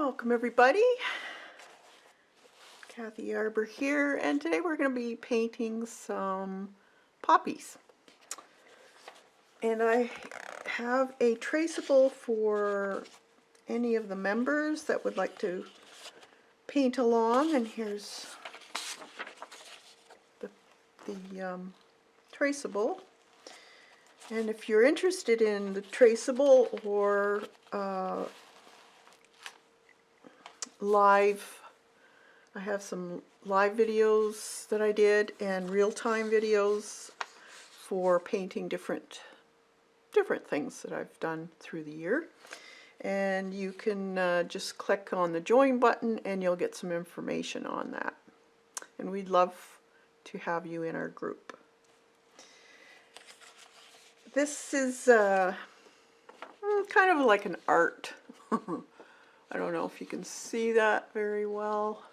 Welcome everybody, Kathy Arbor here, and today we're going to be painting some poppies. And I have a traceable for any of the members that would like to paint along, and here's the traceable. And if you're interested in the traceable or live, I have some live videos that I did and real-time videos for painting different things that I've done through the year. And you can just click on the join button and you'll get some information on that. And we'd love to have you in our group. This is kind of like an art. I don't know if you can see that very well.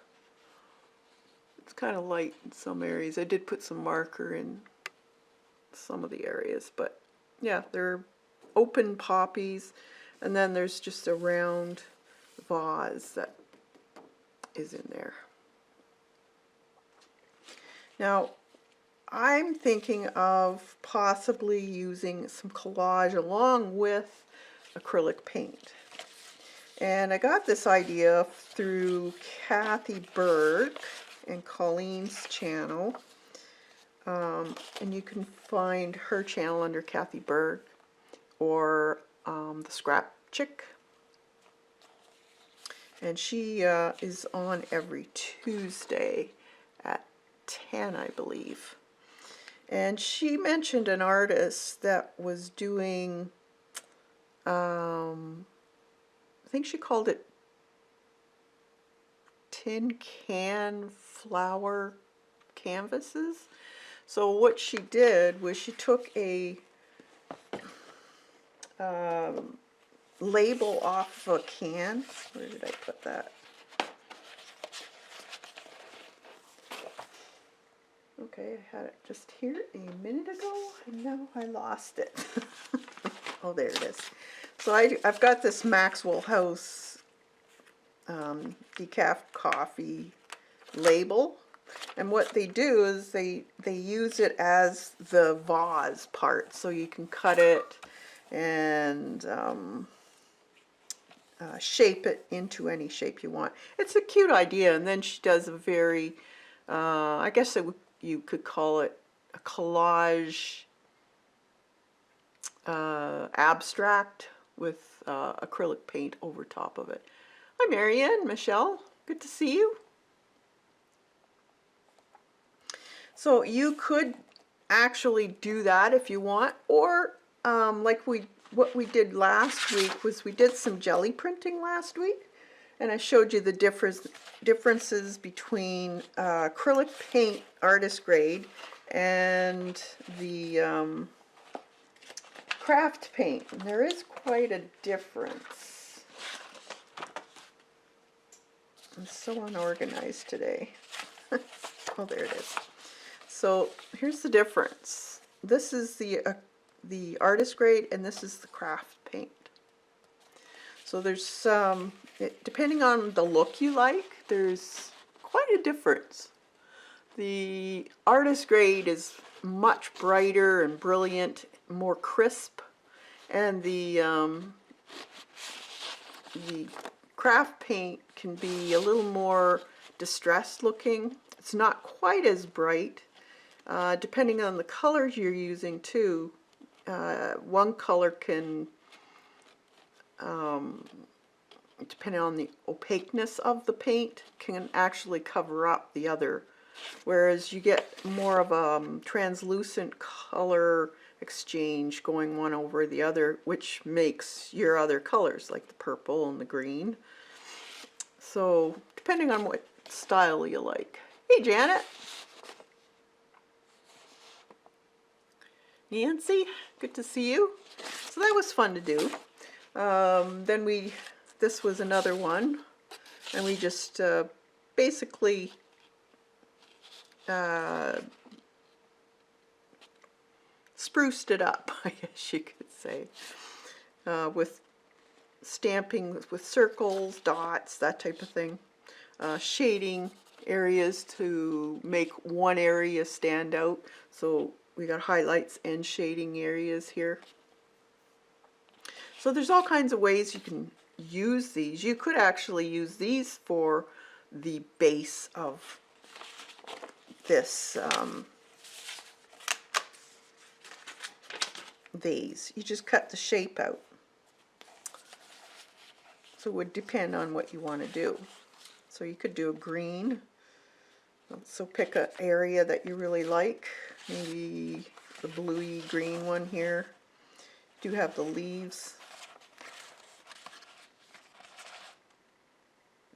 It's kind of light in some areas. I did put some marker in some of the areas, but yeah, they're open poppies, and then there's just a round vase that is in there. Now, I'm thinking of possibly using some collage along with acrylic paint. And I got this idea through Kathy Berg and Colleen's channel. And you can find her channel under Kathy Berg or the Scrap Chick. And she is on every Tuesday at 10, I believe. And she mentioned an artist that was doing I think she called it tin can flower canvases. So what she did was she took a label off of a can. Where did I put that? Okay, I had it just here a minute ago and now I lost it. Oh, there it is. So I've got this Maxwell House decaf coffee label, and what they do is they use it as the vase part, so you can cut it and shape it into any shape you want. It's a cute idea, and then she does a very, I guess you could call it a collage abstract with acrylic paint over top of it. Hi Marianne, Michelle, good to see you. So you could actually do that if you want, or like what we did last week was we did some jelly printing last week, and I showed you the differences between acrylic paint artist grade and the craft paint. And there is quite a difference. I'm so unorganized today. Oh, there it is. So here's the difference. This is the artist grade, and this is the craft paint. So there's depending on the look you like, there's quite a difference. The artist grade is much brighter and brilliant, more crisp, and the craft paint can be a little more distressed looking. It's not quite as bright, depending on the colors you're using too. One color can, depending on the opaqueness of the paint, can actually cover up the other. Whereas you get more of a translucent color exchange going one over the other, which makes your other colors, like the purple and the green. So depending on what style you like. Hey Janet. Nancy, good to see you. So that was fun to do. Then this was another one, and we just basically spruced it up, I guess you could say, with stamping with circles, dots, that type of thing. Shading areas to make one area stand out. So we got highlights and shading areas here. So there's all kinds of ways you can use these. You could actually use these for the base of this vase. You just cut the shape out. So it would depend on what you want to do. So you could do a green. So pick an area that you really like. Maybe the bluey green one here. Do have the leaves.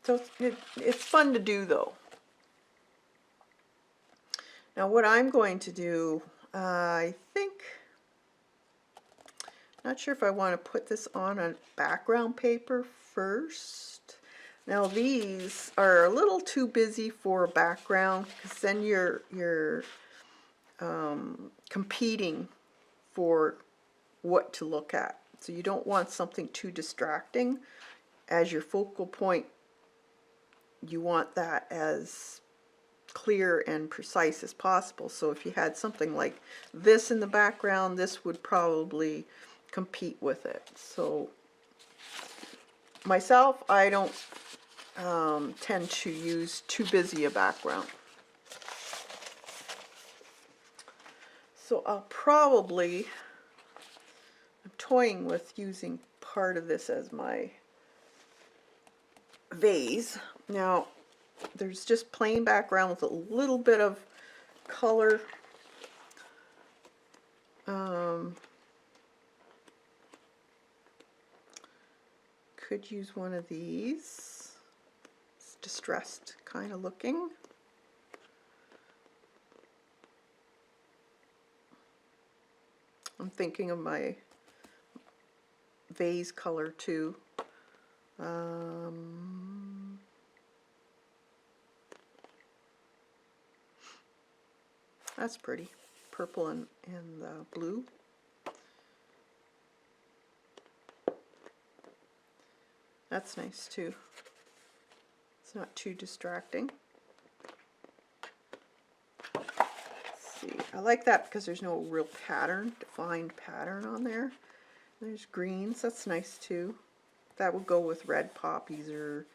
So it's fun to do though. Now what I'm going to do, I think, not sure if I want to put this on a background paper first. Now these are a little too busy for a background because then you're competing for what to look at. So you don't want something too distracting. As your focal point, you want that as clear and precise as possible. So if you had something like this in the background, this would probably compete with it. So myself, I don't tend to use too busy a background. So I'm toying with using part of this as my vase. Now there's just plain background with a little bit of color. Could use one of these. It's distressed kind of looking. I'm thinking of my vase color too. That's pretty. Purple and blue. That's nice too. It's not too distracting. Let's see. I like that because there's no real pattern, defined pattern on there. There's greens. That's nice too. That would go with red poppies or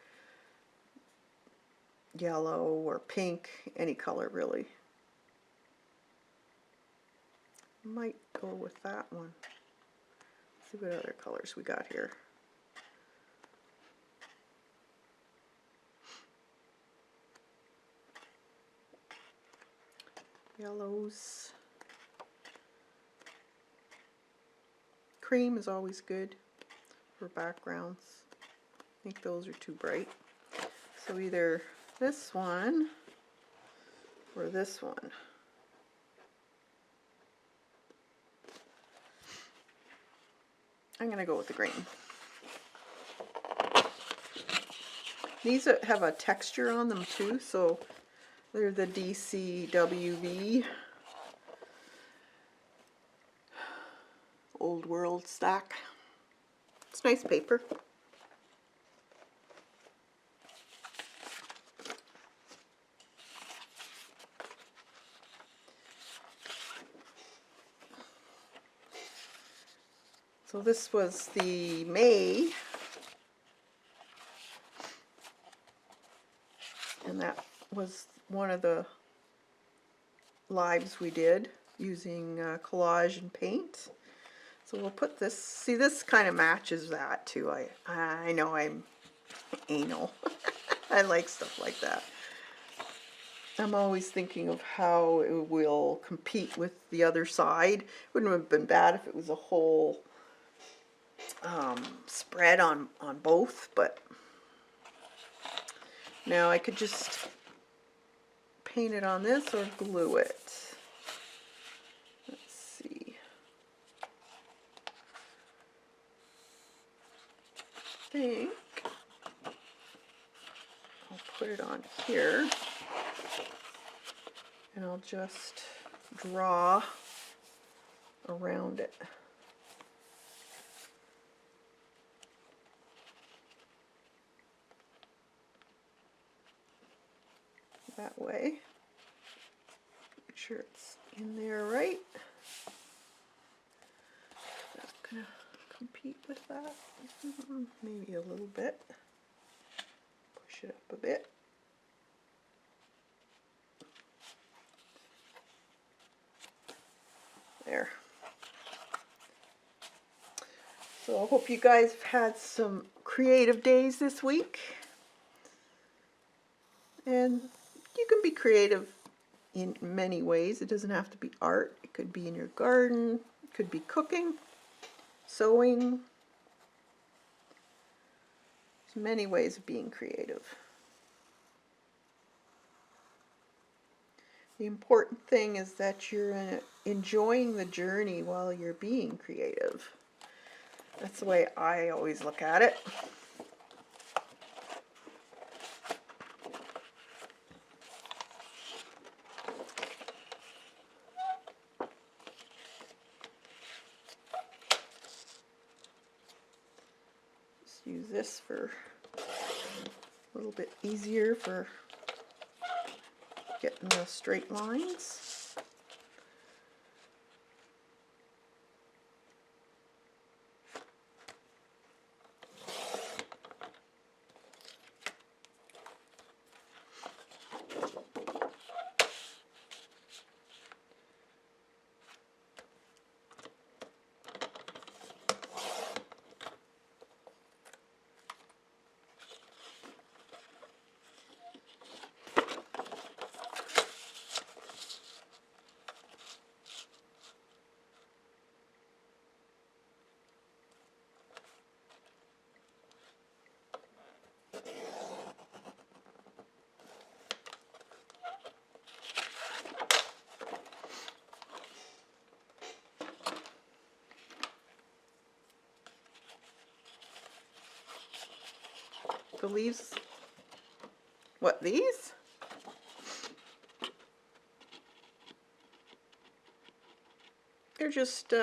yellow or pink, any color really. Might go with that one. Let's see what other colors we got here. Yellows. Cream is always good for backgrounds. I think those are too bright. So either this one or this one. I'm going to go with the green. These have a texture on them too, so they're the DCWV Old World stack. It's nice paper. So this was the May, and that was one of the lives we did using collage and paint. So we'll put this, see this kind of matches that too. I know I'm anal. I like stuff like that. I'm always thinking of how it will compete with the other side. Wouldn't have been bad if it was a whole spread on both, but now I could just paint it on this or glue it. Let's see. I think I'll put it on here and I'll just draw around it. that way. Make sure it's in there right. That's gonna compete with that. Maybe a little bit. Push it up a bit. There. So I hope you guys have had some creative days this week. And you can be creative in many ways. It doesn't have to be art. It could be in your garden. It could be cooking, sewing. There's many ways of being creative. The important thing is that you're enjoying the journey while you're being creative. That's the way I always look at it. Just use this for a little bit easier for getting the straight lines. The leaves, what, these? They're just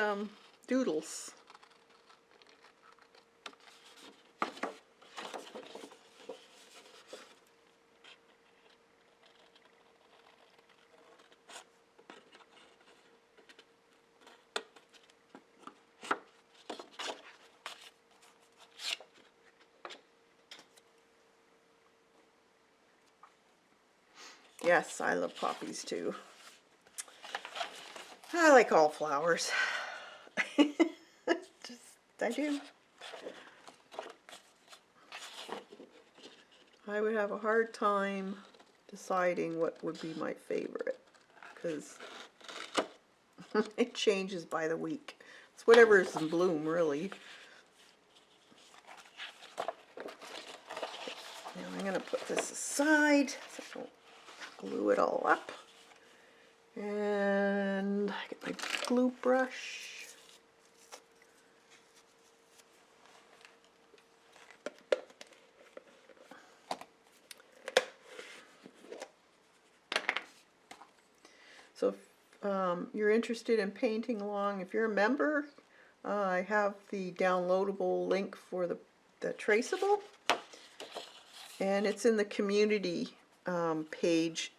doodles. Yes, I love poppies too. I like all flowers. I do. I would have a hard time deciding what would be my favorite because it changes by the week. It's whatever is in bloom, really. Now I'm going to put this aside so I don't glue it all up. And I get my glue brush. So if you're interested in painting along, if you're a member, I have the downloadable link for the traceable. And it's in the community page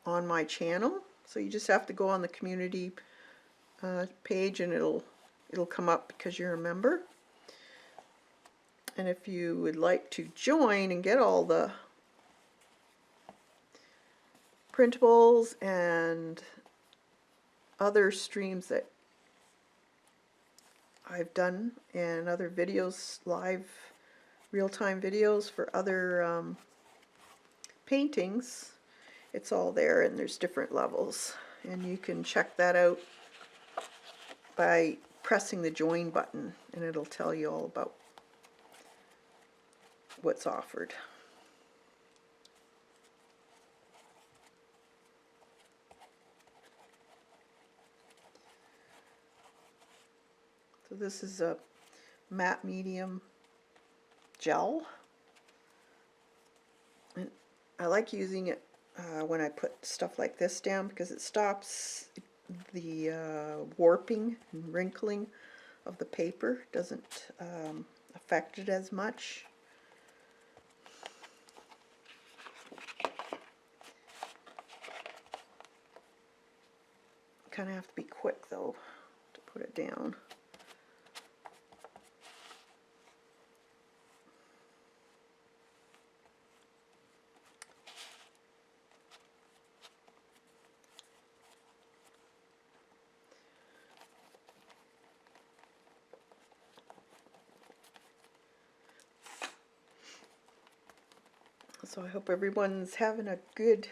on my channel. So you just have to go on the community page and it'll come up because you're a member. And if you would like to join and get all the printables and other streams that I've done and other videos, live real-time videos for other paintings, it's all there and there's different levels. And you can check that out by pressing the join button and it'll tell you all about what's offered. So this is a matte medium gel. And I like using it when I put stuff like this down because it stops the warping and wrinkling of the paper. Doesn't affect it as much. kind of have to be quick though to put it down. So I hope everyone's having a good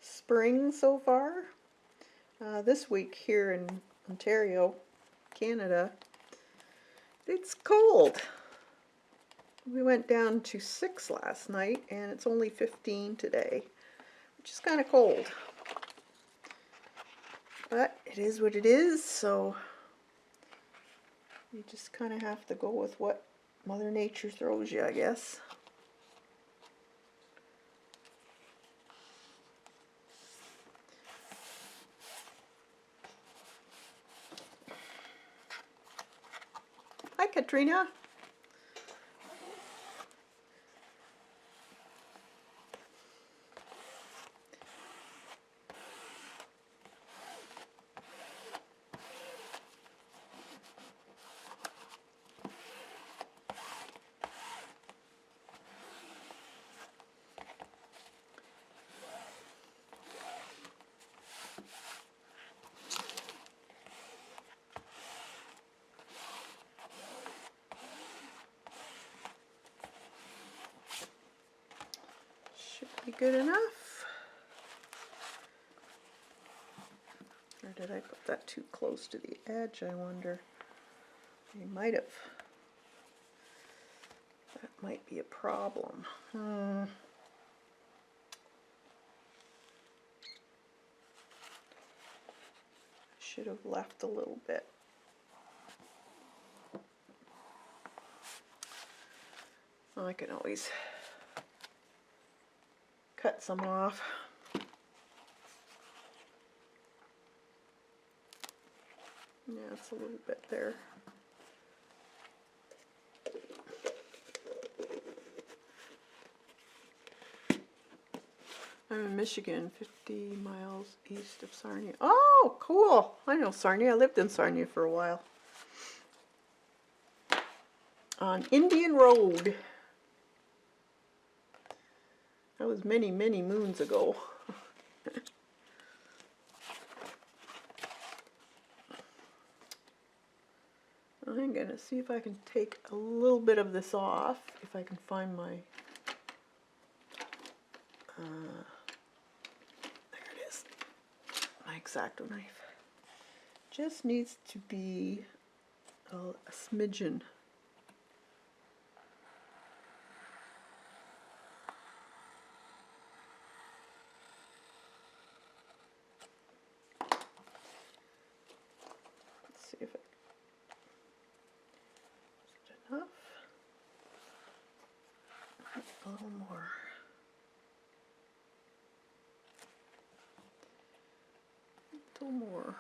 spring so far. This week here in Ontario, Canada, it's cold. We went down to 6 last night and it's only 15 today, which is kind of cold. But it is what it is, so you just kind of have to go with what Mother Nature throws you, I guess. Hi, Katrina. Should be good enough. Or did I put that too close to the edge, I wonder? I might have. That might be a problem. Should have left a little bit. Oh, I can always cut some off. Yeah, it's a little bit there. I'm in Michigan, 50 miles east of Sarnia. Oh, cool. I know Sarnia. I lived in Sarnia for a while. On Indian Road. That was many, many moons ago. I'm going to see if I can take a little bit of this off, if I can find my, there it is, my X-Acto knife. Just needs to be a smidgen. Let's see if it is enough. A little more. A little more.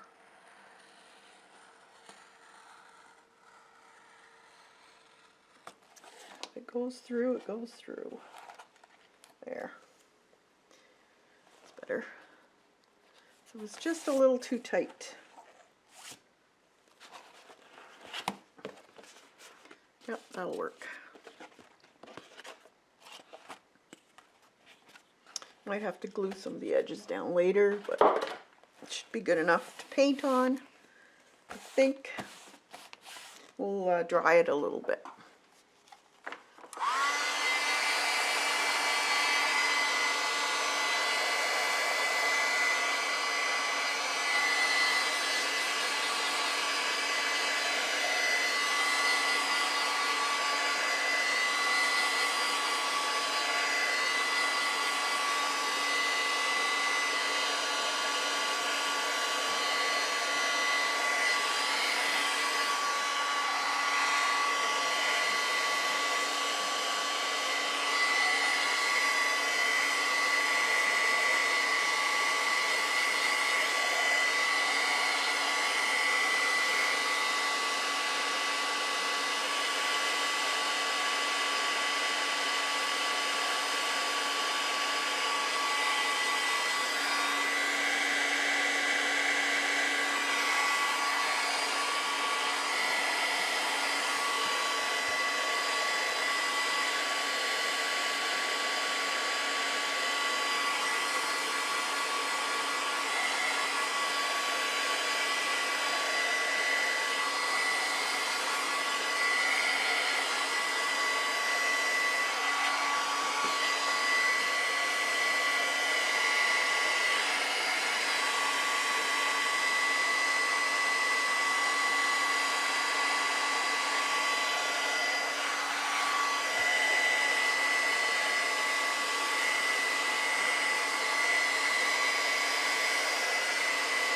If it goes through, it goes through. There. That's better. So it was just a little too tight. Yep, that'll work. Might have to glue some of the edges down later, but it should be good enough to paint on. I think we'll dry it a little bit.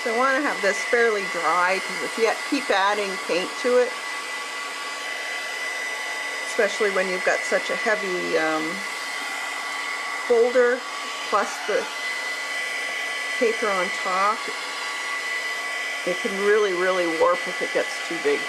So I want to have this fairly dry because if you keep adding paint to it, especially when you've got such a heavy folder plus the paper on top, it can really, really warp if it gets too big.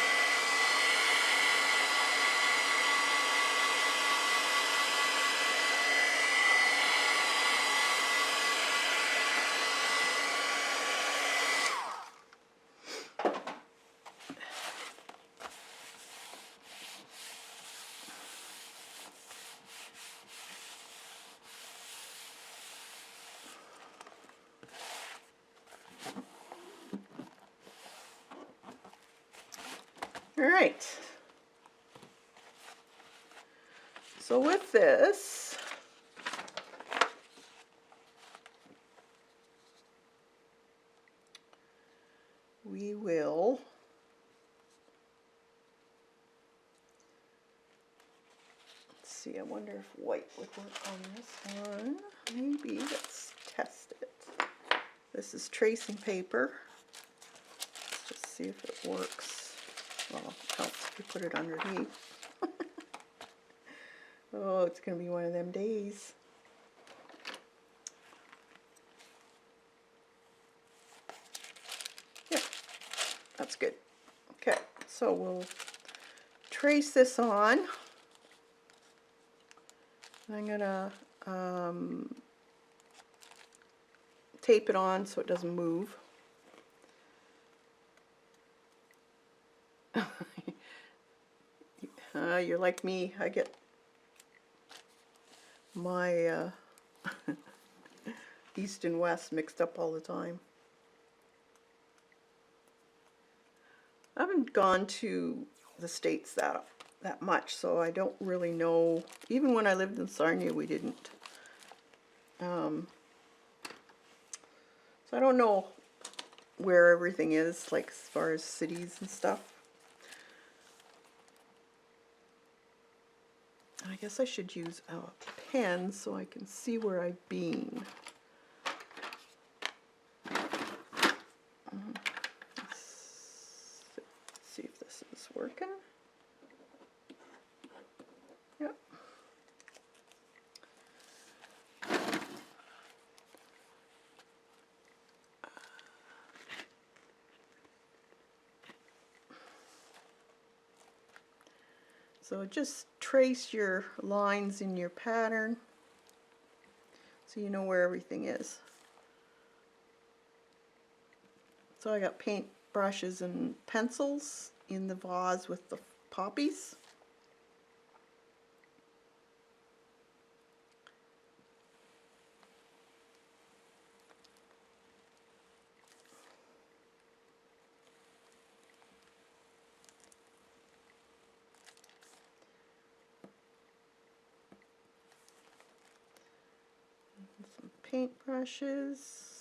All right. So with this, we will see. I wonder if white would work on this one. Maybe. Let's test it. This is tracing paper. Let's just see if it works. Well, it helps if you put it underneath. Oh, it's going to be one of them days. Yeah, that's good. Okay, so we'll trace this on. I'm going to tape it on so it doesn't move. You're like me. I get my east and west mixed up all the time. I haven't gone to the States that much, so I don't really know. Even when I lived in Sarnia, we didn't. So I don't know where everything is, like as far as cities and stuff. I guess I should use a pen so I can see where I've been. Let's see if this is working. Yep. So just trace your lines in your pattern so you know where everything is. So I got paint brushes and pencils in the vase with the poppies. Some paint brushes.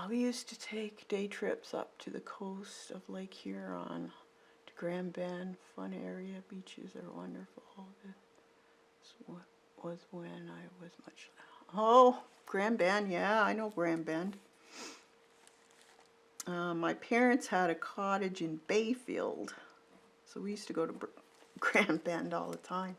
We used to take day trips up to the coast of Lake Huron to Grand Bend. Fun area, beaches are wonderful. This was when I was much. Oh, Grand Bend, yeah, I know Grand Bend. My parents had a cottage in Bayfield, so we used to go to Grand Bend all the time.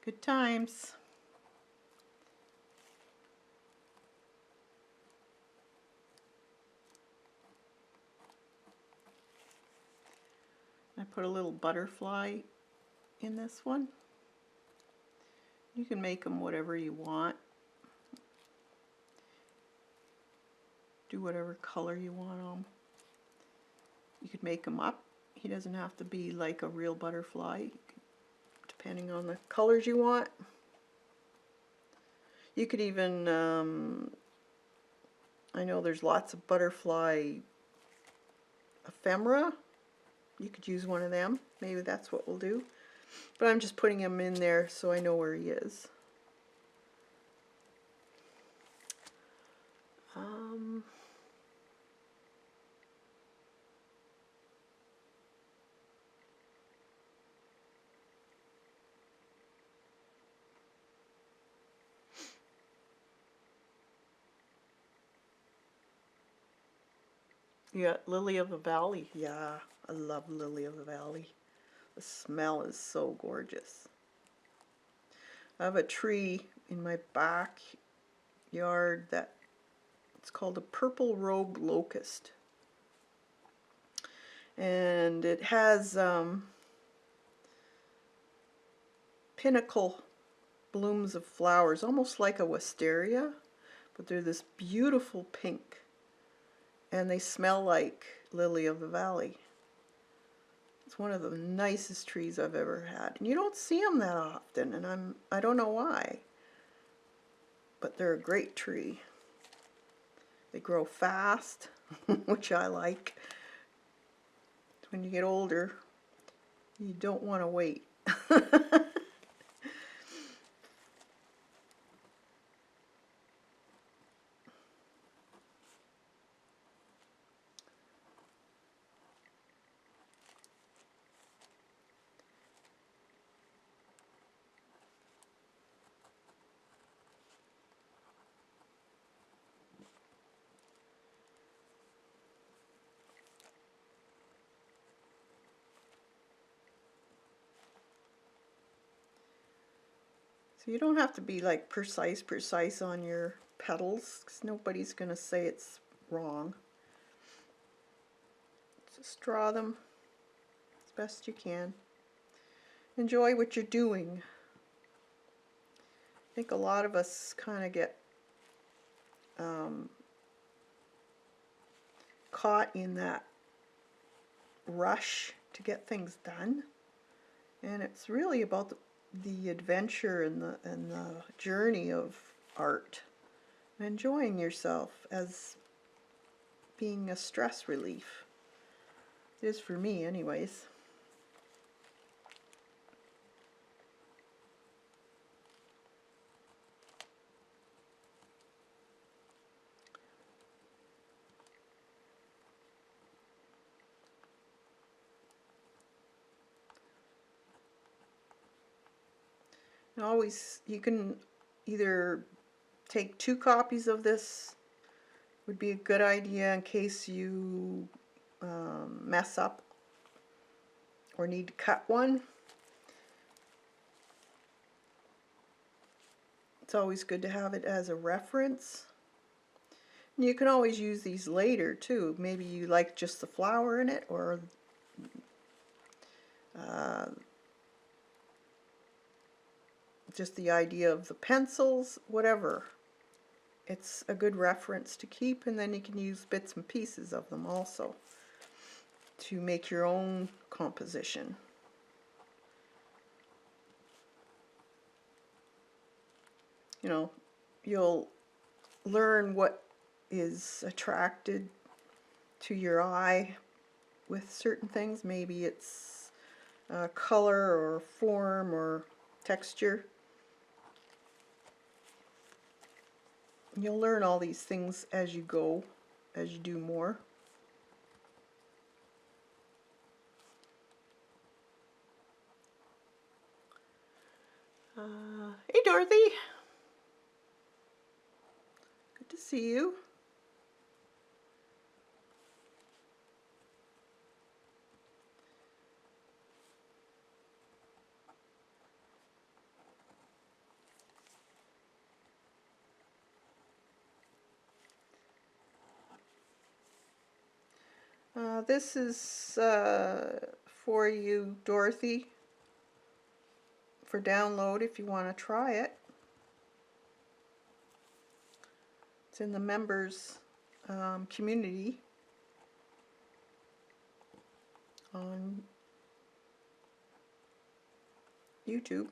Good times. I put a little butterfly in this one. You can make them whatever you want. Do whatever color you want on him. You could make him up. He doesn't have to be like a real butterfly, depending on the colors you want. You could even, I know there's lots of butterfly ephemera. You could use one of them. Maybe that's what we'll do. But I'm just putting him in there so I know where he is. You got Lily of the Valley. Yeah, I love Lily of the Valley. The smell is so gorgeous. I have a tree in my backyard that it's called a purple robe locust. And it has pinnacle blooms of flowers, almost like a wisteria, but they're this beautiful pink. And they smell like Lily of the Valley. It's one of the nicest trees I've ever had. And you don't see them that often, and I don't know why. But they're a great tree. They grow fast, which I like. When you get older, you don't want to wait. So you don't have to be like precise on your petals, because nobody's going to say it's wrong. Just draw them as best you can. Enjoy what you're doing. I think a lot of us kind of get caught in that rush to get things done, and it's really about the adventure and the journey of art, enjoying yourself as being a stress relief. It is for me anyways. And always, you can either take 2 copies of this, would be a good idea in case you mess up or need to cut one. It's always good to have it as a reference. And you can always use these later too. Maybe you like just the flower in it, or just the idea of the pencils, whatever. It's a good reference to keep, and then you can use bits and pieces of them also to make your own composition. You know, you'll learn what is attracted to your eye with certain things. Maybe it's color or form or texture. You'll learn all these things as you go, as you do more. Hey Dorothy! Good to see you. This is for you, Dorothy, for download if you want to try it. It's in the members community on YouTube.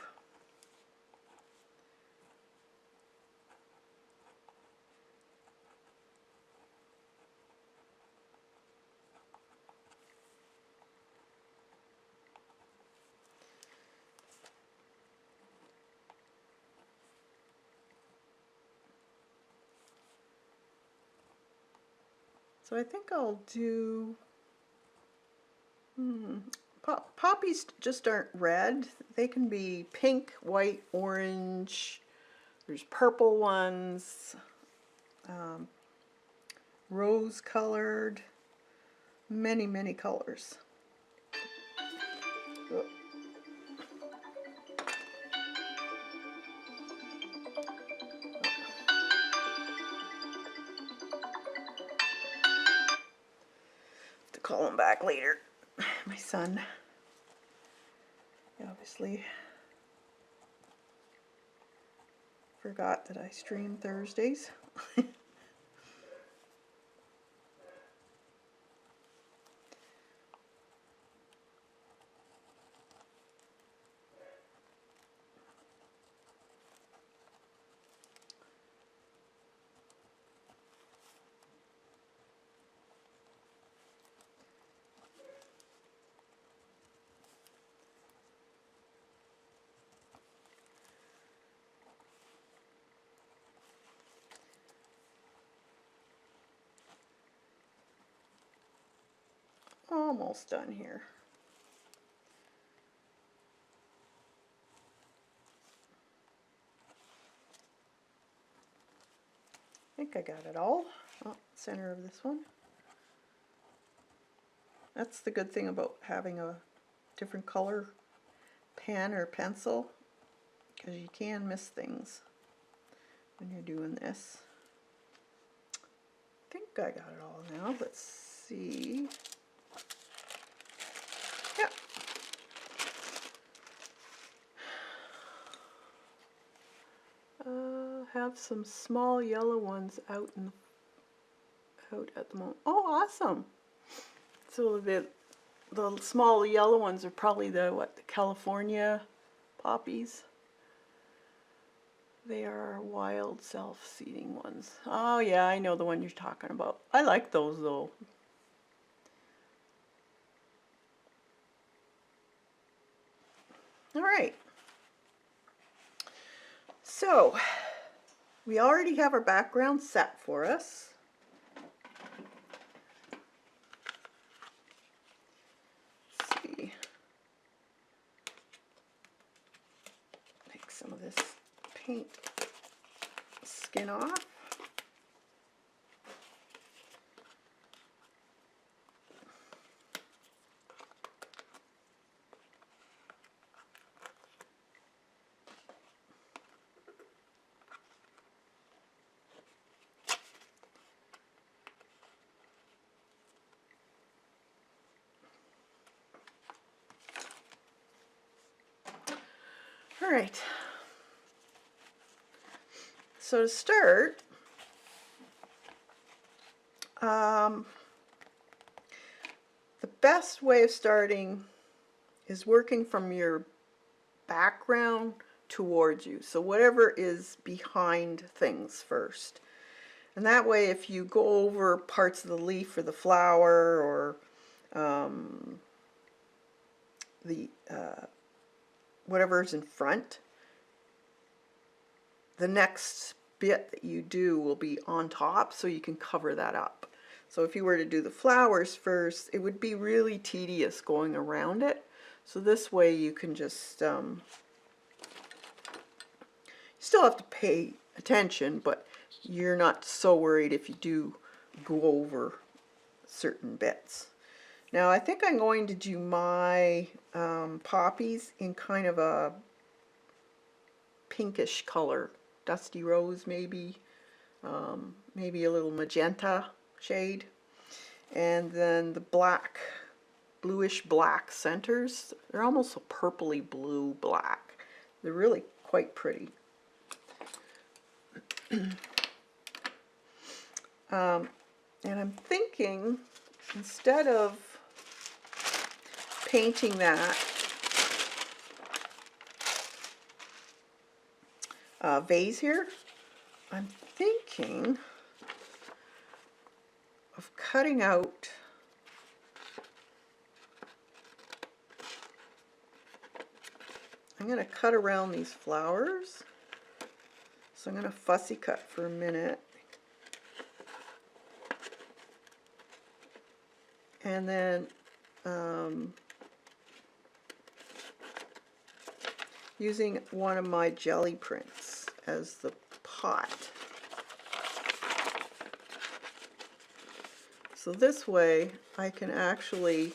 So I think I'll do, poppies just aren't red. They can be pink, white, orange. There's purple ones, rose colored, many, many colors. Oh. To call him back later. My son, obviously forgot that I stream Thursdays. Almost done here. I think I got it all. Oh, center of this one. That's the good thing about having a different color pen or pencil, because you can miss things when you're doing this. I think I got it all now. Let's see. Yep. Have some small yellow ones out at the moment. Oh, awesome! So the small yellow ones are probably the California poppies. They are wild self-seeding ones. Oh yeah, I know the one you're talking about. I like those though. All right. So we already have our background set for us. Let's see. Take some of this paint skin off. All right. So to start, the best way of starting is working from your background towards you. So whatever is behind things first. And that way, if you go over parts of the leaf or the flower or whatever's in front, the next bit that you do will be on top, so you can cover that up. So if you were to do the flowers first, it would be really tedious going around it. So this way you can just, you still have to pay attention, but you're not so worried if you do go over certain bits. Now I think I'm going to do my poppies in kind of a pinkish color, dusty rose maybe, maybe a little magenta shade, and then the black, bluish black centers. They're almost a purpley blue black. They're really quite pretty. And I'm thinking, instead of painting that vase here, I'm thinking of cutting out I'm going to cut around these flowers. So I'm going to fussy cut for a minute. And then using one of my jelly prints as the pot. So this way I can actually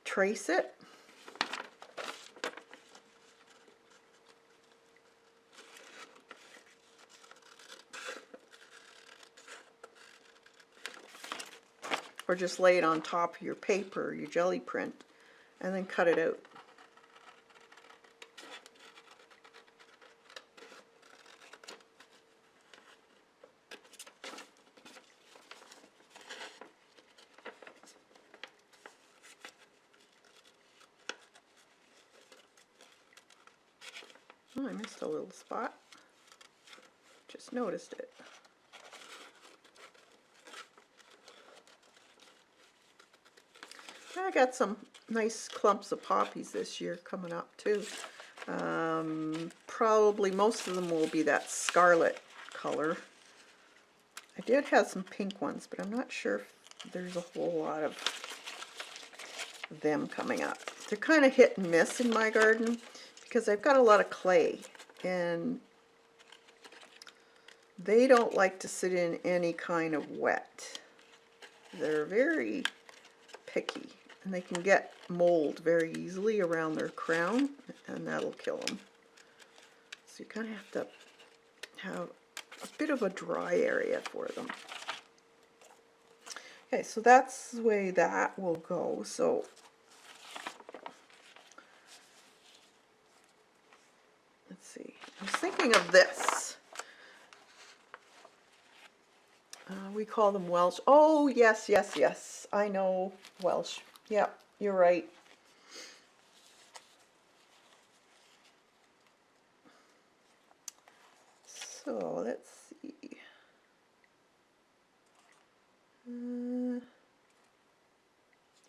trace it. Or just lay it on top of your paper, your jelly print, and then cut it out. Oh, I missed a little spot. Just noticed it. I got some nice clumps of poppies this year coming up too. Probably most of them will be that scarlet color. I did have some pink ones, but I'm not sure if there's a whole lot of them coming up. They're kind of hit and miss in my garden because I've got a lot of clay and they don't like to sit in any kind of wet. They're very picky and they can get mold very easily around their crown and that'll kill them. So you kind of have to have a bit of a dry area for them. Okay, so that's the way that will go. So let's see. I was thinking of this. We call them Welsh. Oh, yes, yes, yes. I know Welsh. Yep, you're right. So let's see.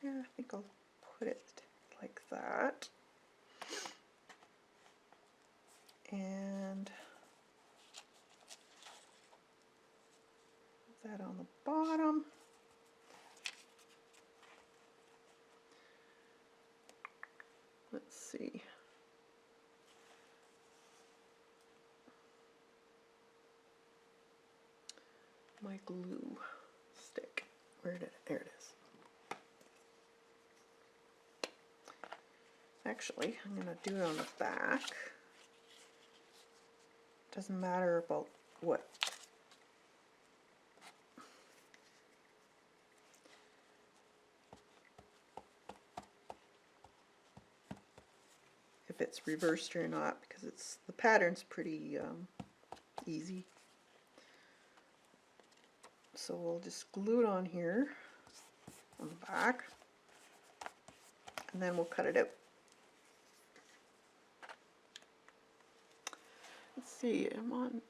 Yeah, I think I'll put it like that. And put that on the bottom. Let's see. My glue stick. Where did it? There it is. Actually, I'm going to do it on the back. Doesn't matter about what. If it's reversed or not, because it's the pattern's pretty easy. So we'll just glue it on here on the back, and then we'll cut it out. Let's see, I'm on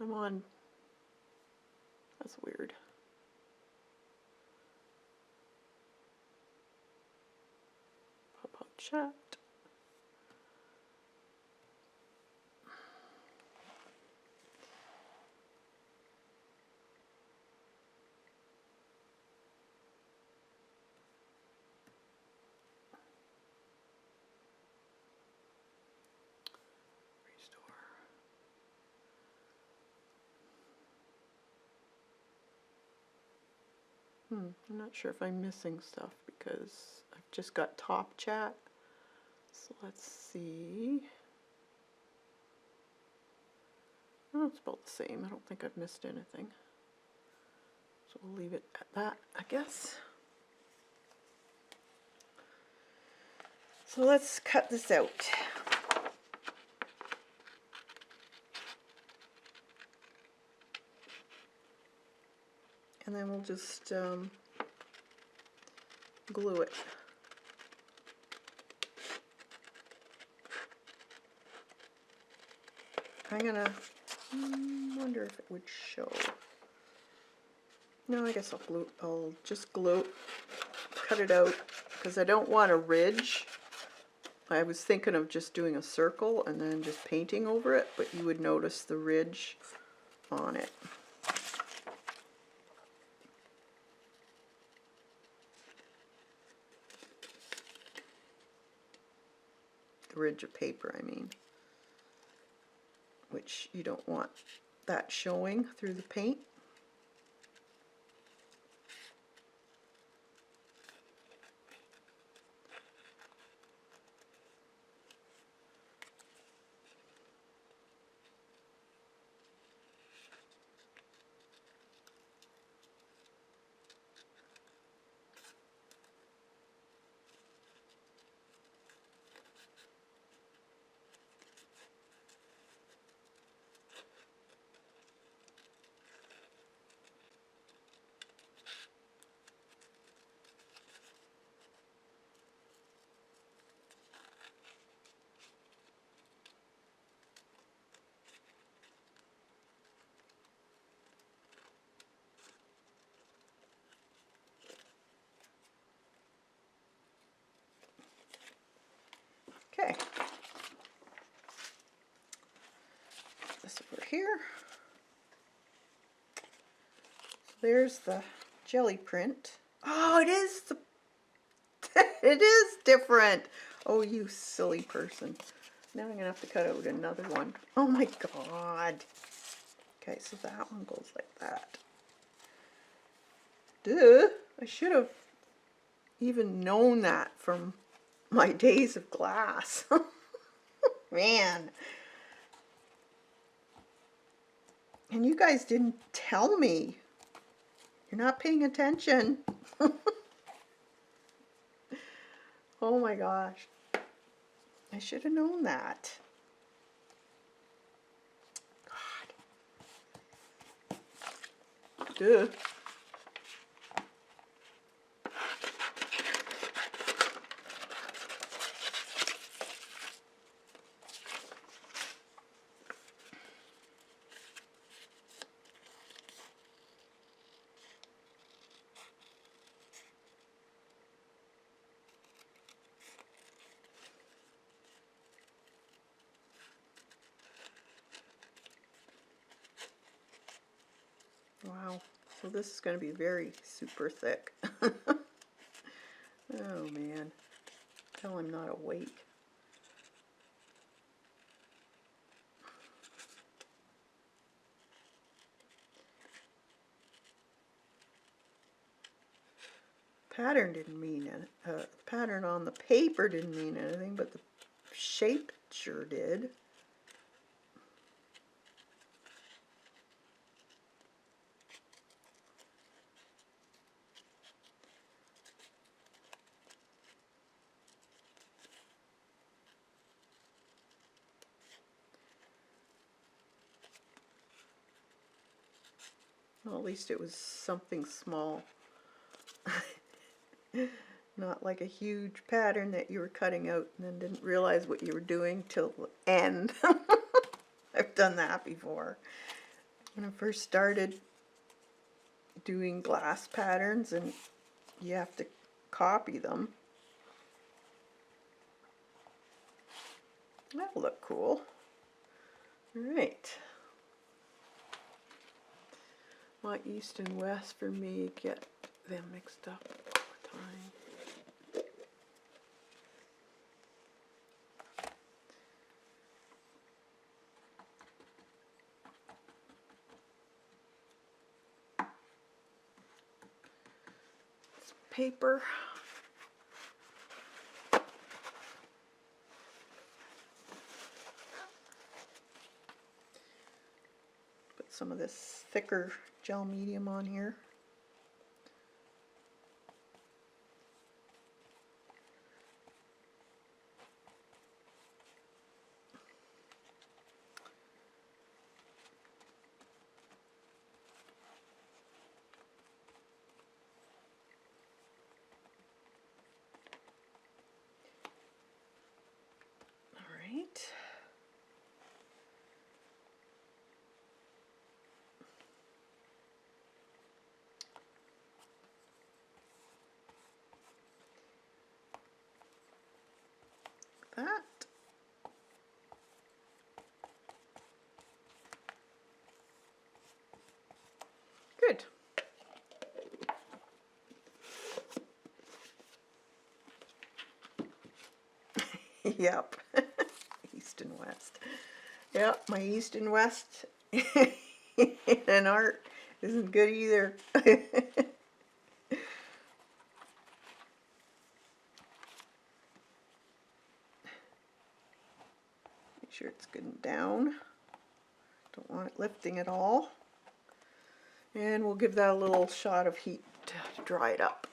I'm on, that's weird. Pop-up chat. I'm not sure if I'm missing stuff because I've just got top chat. So let's see. Oh, it's about the same. I don't think I've missed anything. So we'll leave it at that, I guess. So let's cut this out. and then we'll just glue it. I'm gonna wonder if it would show. No, I guess I'll just glue, cut it out, because I don't want a ridge. I was thinking of just doing a circle and then just painting over it, but you would notice the ridge on it. The ridge of paper, I mean. Which you don't want that showing through the paint. Okay. This over here. So there's the jelly print. Oh, it is the it is different. Oh, you silly person. Now I'm gonna have to cut out another one. Oh my god. Okay, so that one goes like that. Duh. I should have even known that from my days of glass. Man. And you guys didn't tell me. You're not paying attention. Oh my gosh. I should have known that. God. Duh. Wow, so this is going to be very super thick. Oh man, tell I'm not awake. Pattern didn't mean it. Pattern on the paper didn't mean anything, but the shape sure did. Well, at least it was something small. Not like a huge pattern that you were cutting out and then didn't realize what you were doing till the end. I've done that before. When I first started doing glass patterns and you have to copy them. That'll look cool. Alright. My east and west for me get them mixed up all the time. It's paper. Put some of this thicker gel medium on here. Yep. East and west. Yep, my east and west in art isn't good either. Make sure it's good and down. Don't want it lifting at all. And we'll give that a little shot of heat to dry it up.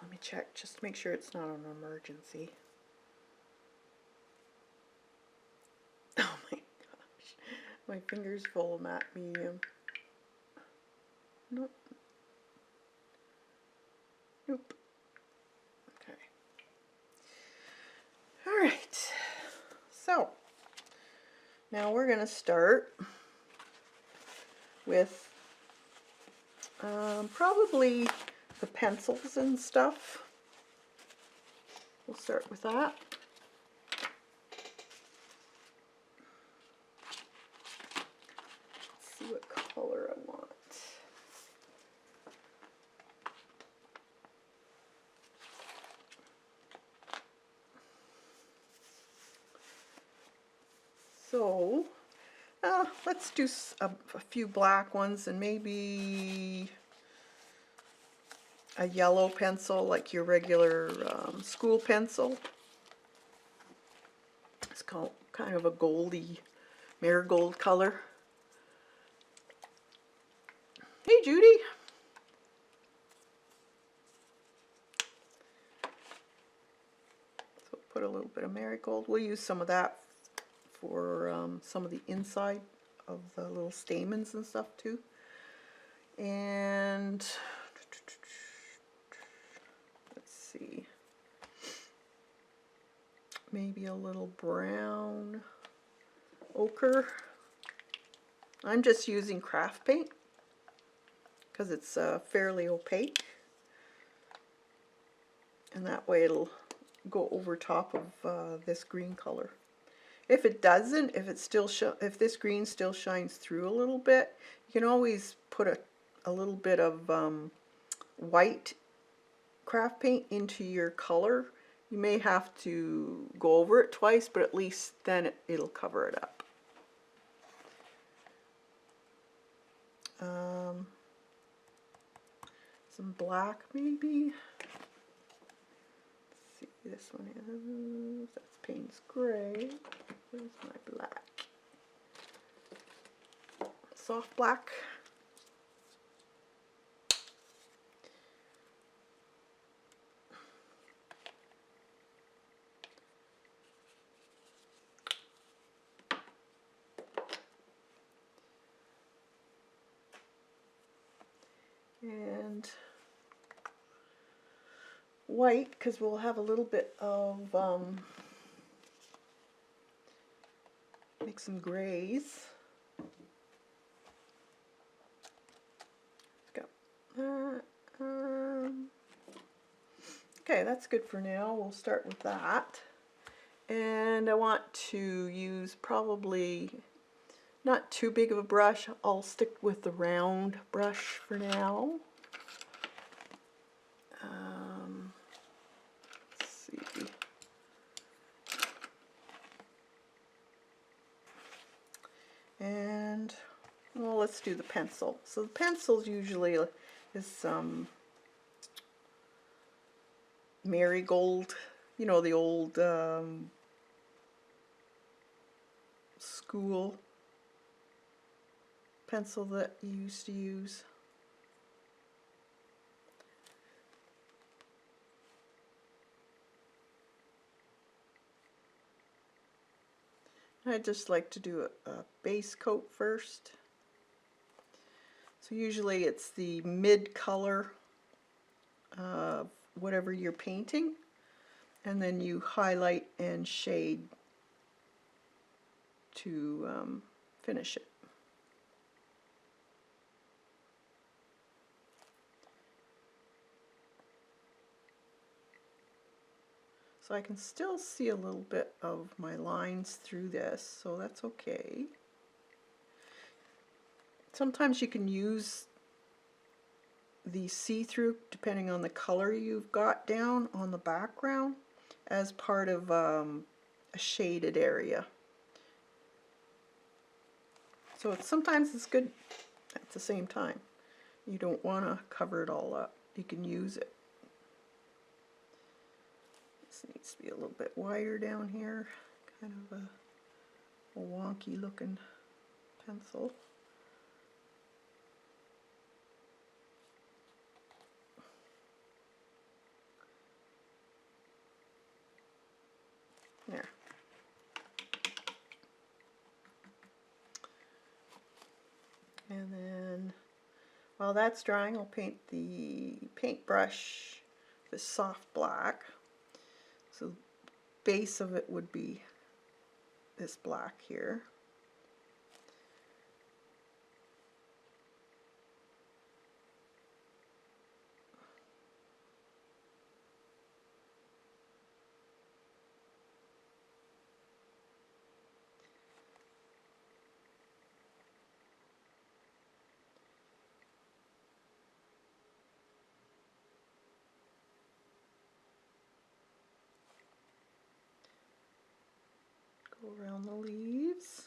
Let me check just to make sure it's not an emergency. Oh my gosh, my finger's full of matte medium. Nope. Nope. Okay. All right. So now we're going to start with probably the pencils and stuff. We'll start with that. Let's see what color I want. So let's do a few black ones and maybe a yellow pencil, like your regular school pencil. It's called kind of a goldy marigold color. Hey, Judy. So put a little bit of marigold. We'll use some of that for some of the inside of the little stamens and stuff too. And let's see, maybe a little brown ochre. I'm just using craft paint because it's fairly opaque, and that way it'll go over top of this green color. If it doesn't, if this green still shines through a little bit, you can always put a little bit of white craft paint into your color. You may have to go over it twice, but at least then it'll cover it up. Some black maybe. Let's see, this one is, that's Payne's Gray. Where's my black? Soft black. And white, because we'll have a little bit of make some grays. Let's go. Okay, that's good for now. We'll start with that. And I want to use probably not too big of a brush. I'll stick with the round brush for now. Let's see. And, well, let's do the pencil. So the pencils usually is some marigold, you know, the old school pencil that you used to use. I just like to do a base coat first. So usually it's the mid color of whatever you're painting, and then you highlight and shade to finish it. So I can still see a little bit of my lines through this, so that's okay. Sometimes you can use the see-through, depending on the color you've got down on the background, as part of a shaded area. So sometimes it's good at the same time. You don't want to cover it all up. You can use it. This needs to be a little bit wider down here. Kind of a wonky looking pencil. There. And then while that's drying, I'll paint the paintbrush this soft black. So the base of it would be this black here. Go around the leaves.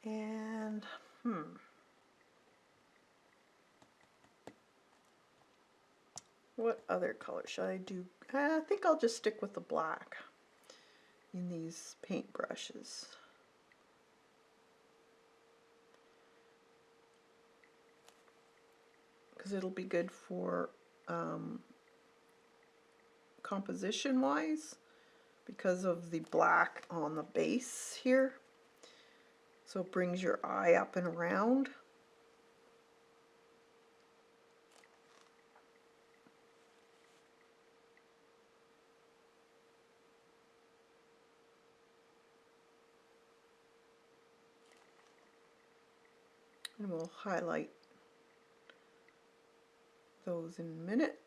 And what other color should I do? I think I'll just stick with the black in these paintbrushes. Because it'll be good for composition wise, because of the black on the base here. So it brings your eye up and around. And we'll highlight those in a minute.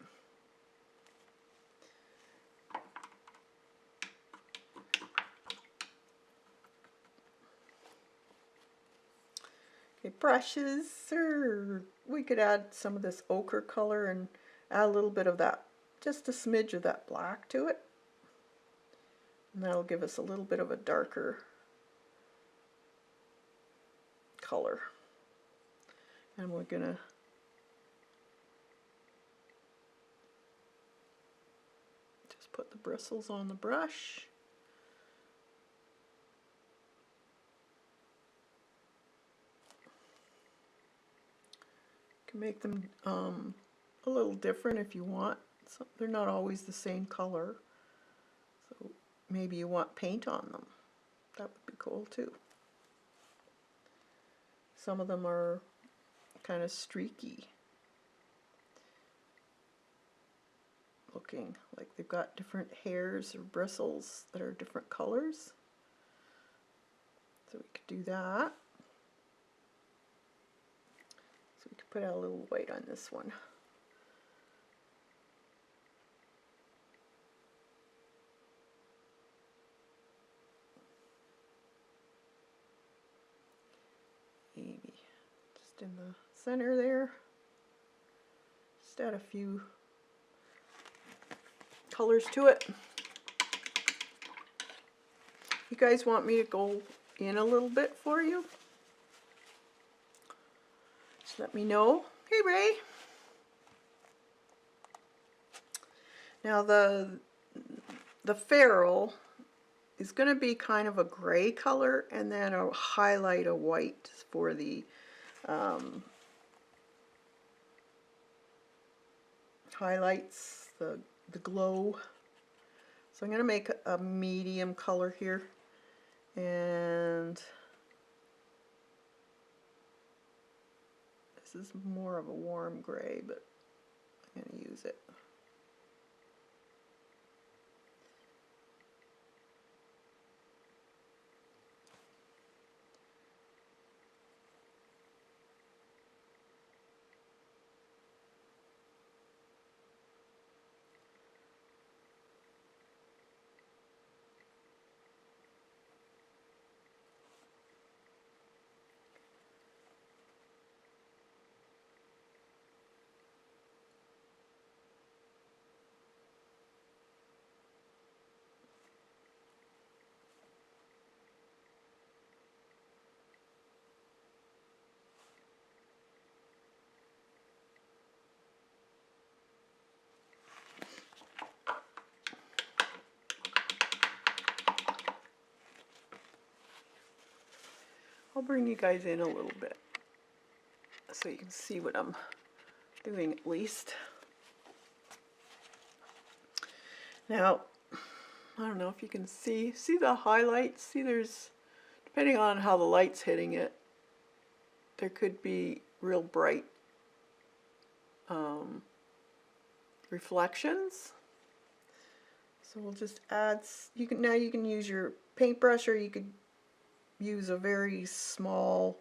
Okay, brushes, or we could add some of this ochre color and add a little bit of that, just a smidge of that black to it. And that'll give us a little bit of a darker color. And we're gonna just put the bristles on the brush. You can make them a little different if you want. So they're not always the same color. So maybe you want paint on them. That would be cool too. Some of them are kind of streaky looking, like they've got different hairs or bristles that are different colors. So we could do that. So we could put out a little white on this one. Maybe just in the center there. Just add a few colors to it. You guys want me to go in a little bit for you? Just let me know. Hey Ray! Now the ferrule is going to be kind of a gray color, and then a highlight of white for the highlights, the glow. So I'm going to make a medium color here, and this is more of a warm gray, but I'm going to use it. I'll bring you guys in a little bit so you can see what I'm doing at least. Now, I don't know if you can see the highlights. See, there's, depending on how the light's hitting it, there could be real bright reflections. So we'll just add, now you can use your paintbrush, or you could use a very small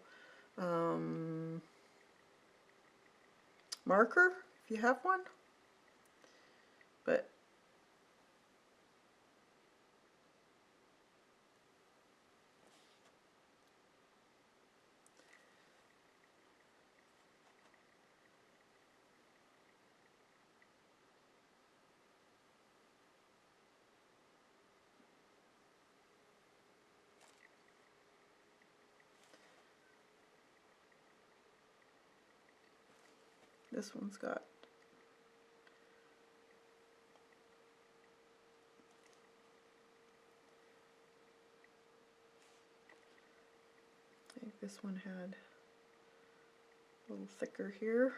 marker if you have one. But this one's got I think this one had a little thicker here.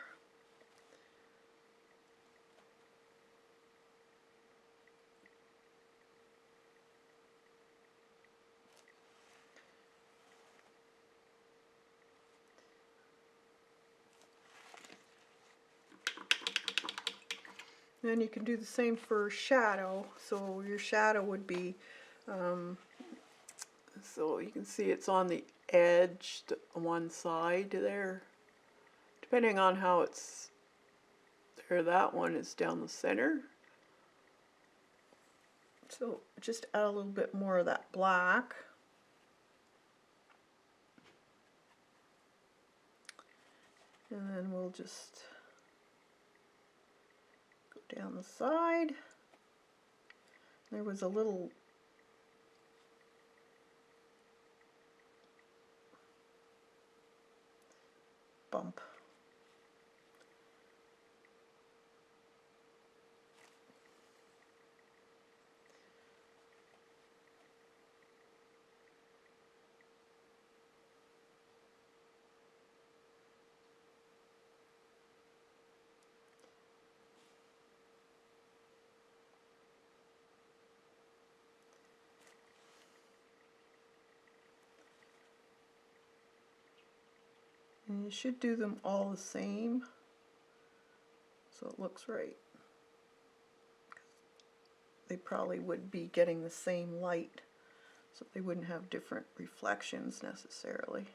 Then you can do the same for shadow. So your shadow would be, so you can see it's on the edge on one side there. Depending on how it's, there, that one is down the center. So just add a little bit more of that black. And then we'll just go down the side. There was a little bump. And you should do them all the same so it looks right. They probably would be getting the same light, so they wouldn't have different reflections necessarily.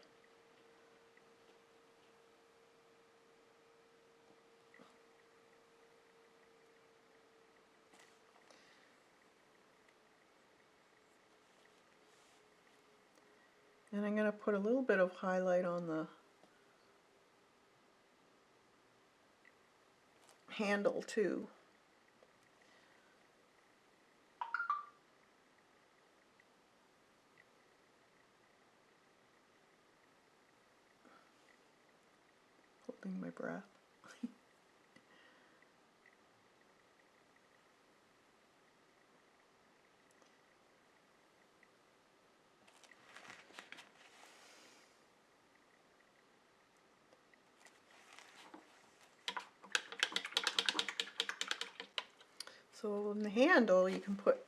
And I'm going to put a little bit of highlight on the handle too. Holding my breath. So in the handle you can put,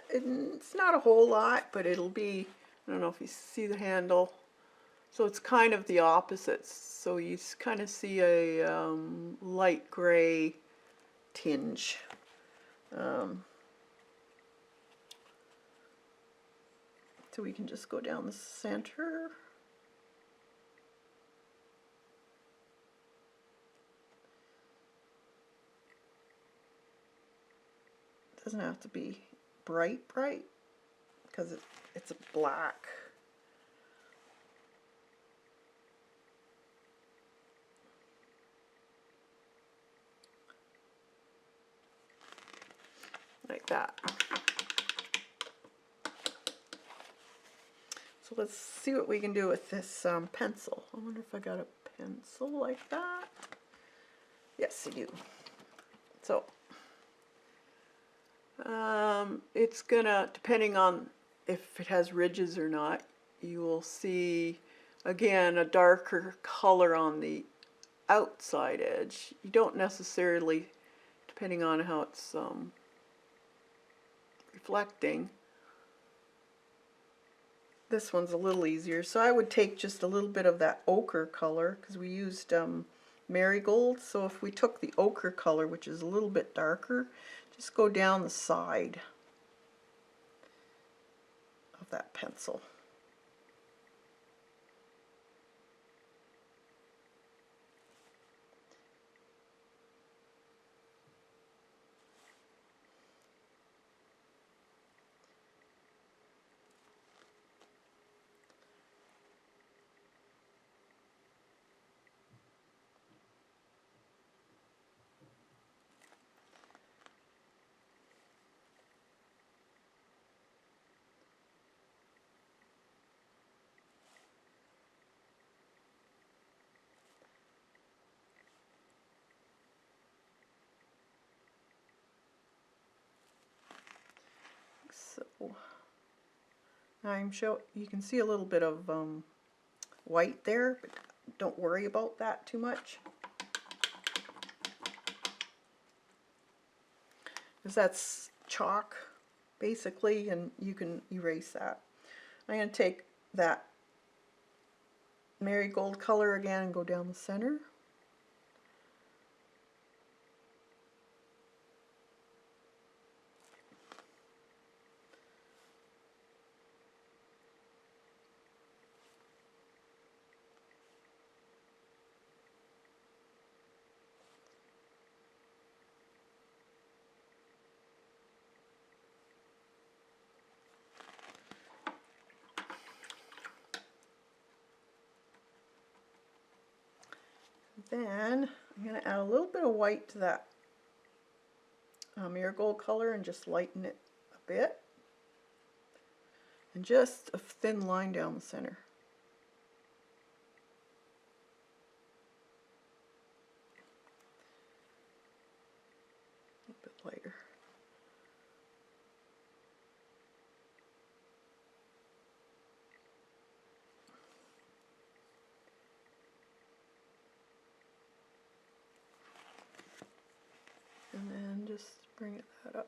it's not a whole lot, but it'll be, I don't know if you see the handle. So it's kind of the opposites. So you kind of see a light gray tinge. So we can just go down the center. It doesn't have to be bright, because it's a black. Like that. So let's see what we can do with this pencil. I wonder if I got a pencil like that. Yes, I do. So it's gonna, depending on if it has ridges or not, you will see again a darker color on the outside edge. You don't necessarily, depending on how it's reflecting. This one's a little easier, so I would take just a little bit of that ochre color, because we used marigold. So if we took the ochre color, which is a little bit darker, just go down the side of that pencil. So you can see a little bit of white there, but don't worry about that too much, because that's chalk basically, and you can erase that. I'm going to take that marigold color again and go down the center. Then I'm going to add a little bit of white to that marigold color and just lighten it a bit. And just a thin line down the center. A bit lighter. And then just bring that up.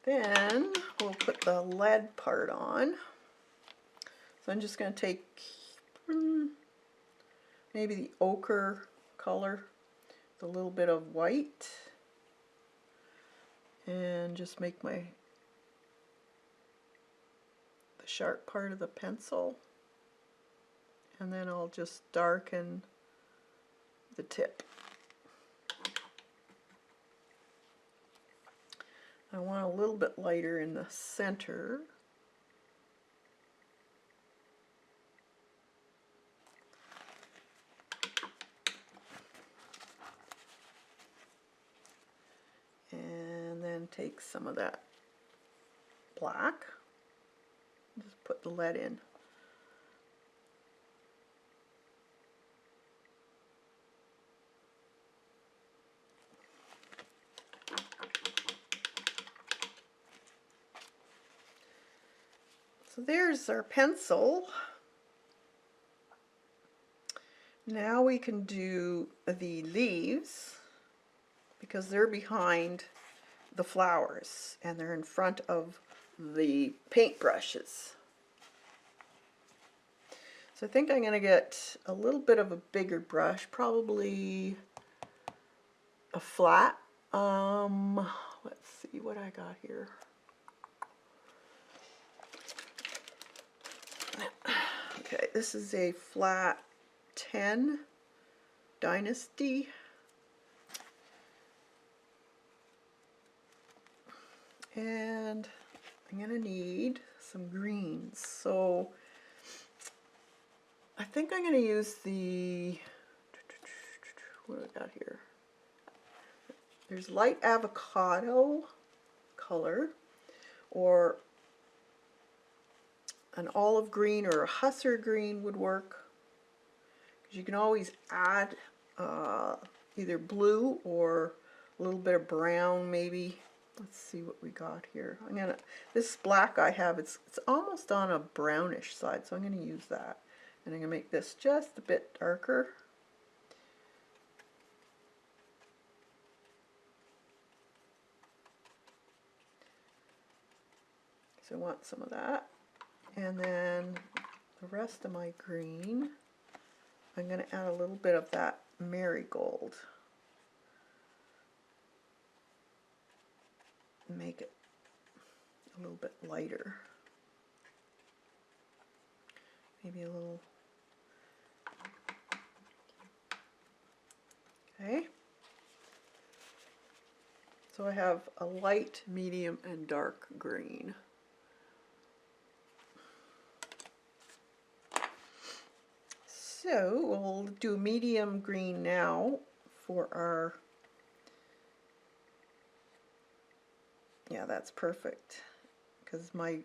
Then we'll put the lead part on. So I'm just going to take maybe the ochre color with a little bit of white and just make the sharp part of the pencil, and then I'll just darken the tip. I want a little bit lighter in the center. And then take some of that black, just put the lead in. So there's our pencil. Now we can do the leaves, because they're behind the flowers, and they're in front of the paintbrushes. So I think I'm going to get a little bit of a bigger brush, probably a flat. Let's see what I got here. Okay, this is a flat 10 Dynasty. And I'm going to need some greens. So I think I'm going to use the, what do I got here? There's light avocado color, or an olive green or a hussar green would work. You can always add either blue or a little bit of brown maybe. Let's see what we got here. This black I have, it's almost on a brownish side, so I'm going to use that. And I'm going to make this just a bit darker. So I want some of that. And then the rest of my green, I'm going to add a little bit of that marigold. Make it a little bit lighter. Maybe a little. Okay. So I have a light, medium, and dark green. So we'll do medium green now for our, yeah, that's perfect, because my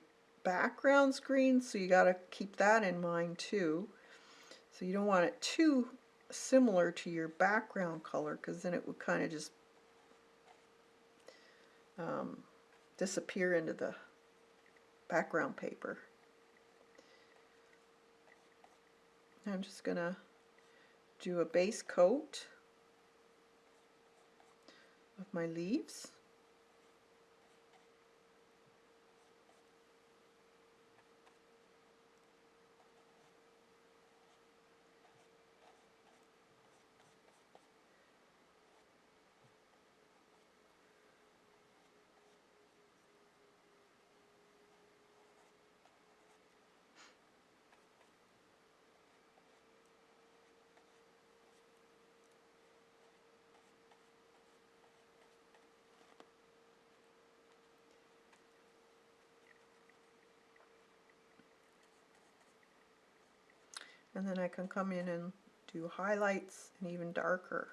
background's green, so you got to keep that in mind too. So you don't want it too similar to your background color, because then it would kind of just disappear into the background paper. I'm just going to do a base coat of my leaves. And then I can come in and do highlights and even darker.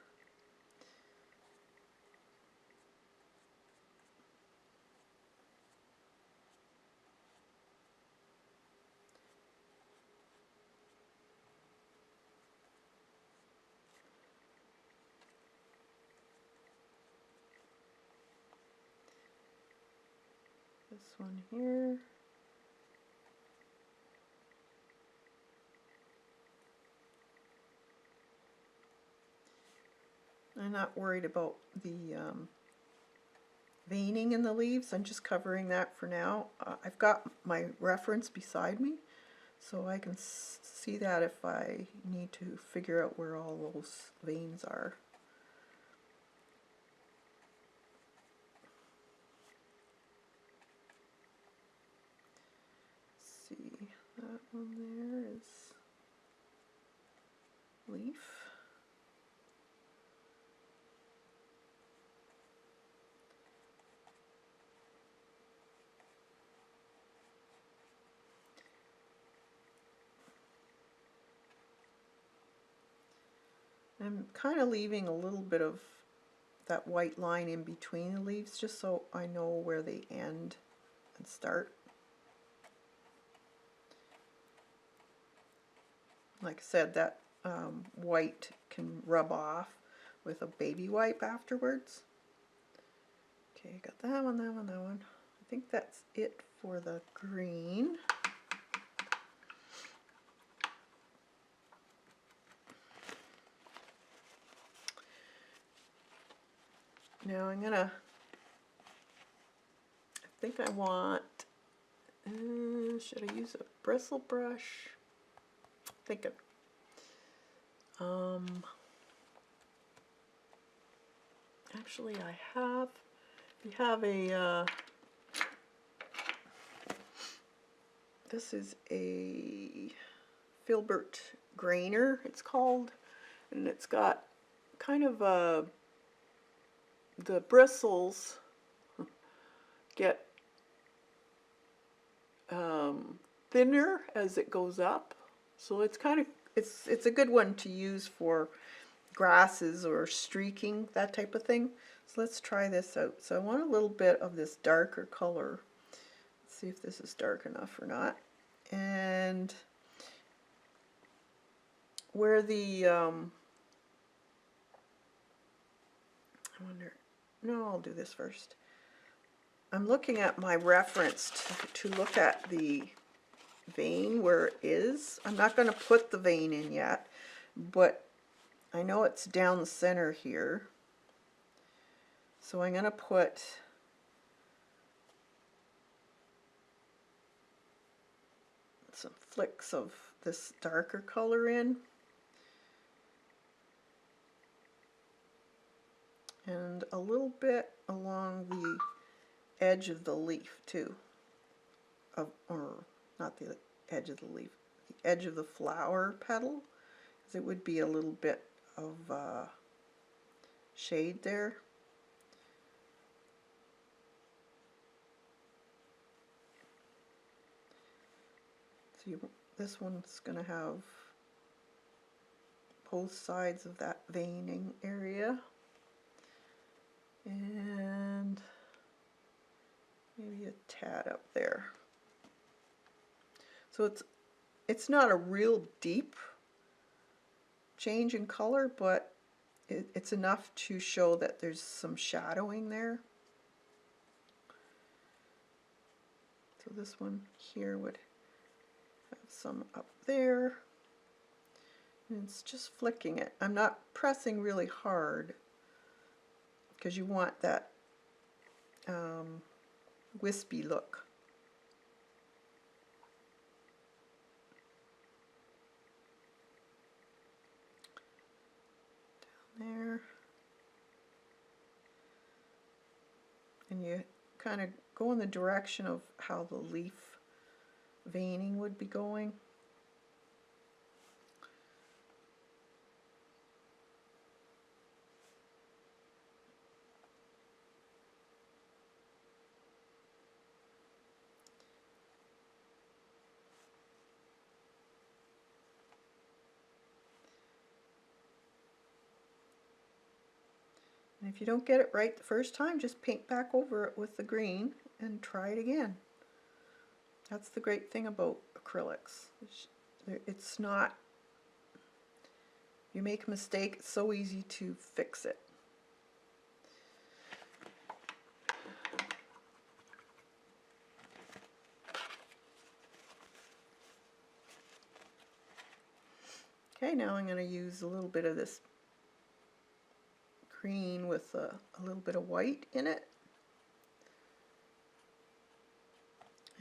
This one here. I'm not worried about the veining in the leaves. I'm just covering that for now. I've got my reference beside me, so I can see that if I need to figure out where all those veins are. Let's see, that one there is leaf. I'm kind of leaving a little bit of that white line in between the leaves just so I know where they end and start. Like I said, that white can rub off with a baby wipe afterwards. Okay, got that one, that one, that one. I think that's it for the green. Now I'm gonna think I want, should I use a bristle brush? Thinking. Actually we have a, this is a filbert grainer, it's called, and it's got kind of the bristles get thinner as it goes up, so it's kind of, it's a good one to use for grasses or streaking, that type of thing. So let's try this out. So I want a little bit of this darker color. Let's see if this is dark enough or not. And where the I wonder, no, I'll do this first. I'm looking at my reference to look at the vein where it is. I'm not going to put the vein in yet, but I know it's down the center here. So I'm going to put some flicks of this darker color in. And a little bit along the edge of the leaf too. Or not the edge of the leaf, the edge of the flower petal, because it would be a little bit of shade there. So this one's going to have both sides of that veining area, and maybe a tad up there. So it's not a real deep change in color, but it's enough to show that there's some shadowing there. So this one here would have some up there. And it's just flicking it. I'm not pressing really hard because you want that wispy look. There, and you kind of go in the direction of how the leaf veining would be going. And if you don't get it right the first time, just paint back over it with the green and try it again. That's the great thing about acrylics. It's not, you make a mistake, it's so easy to fix it. Okay, now I'm going to use a little bit of this green with a little bit of white in it.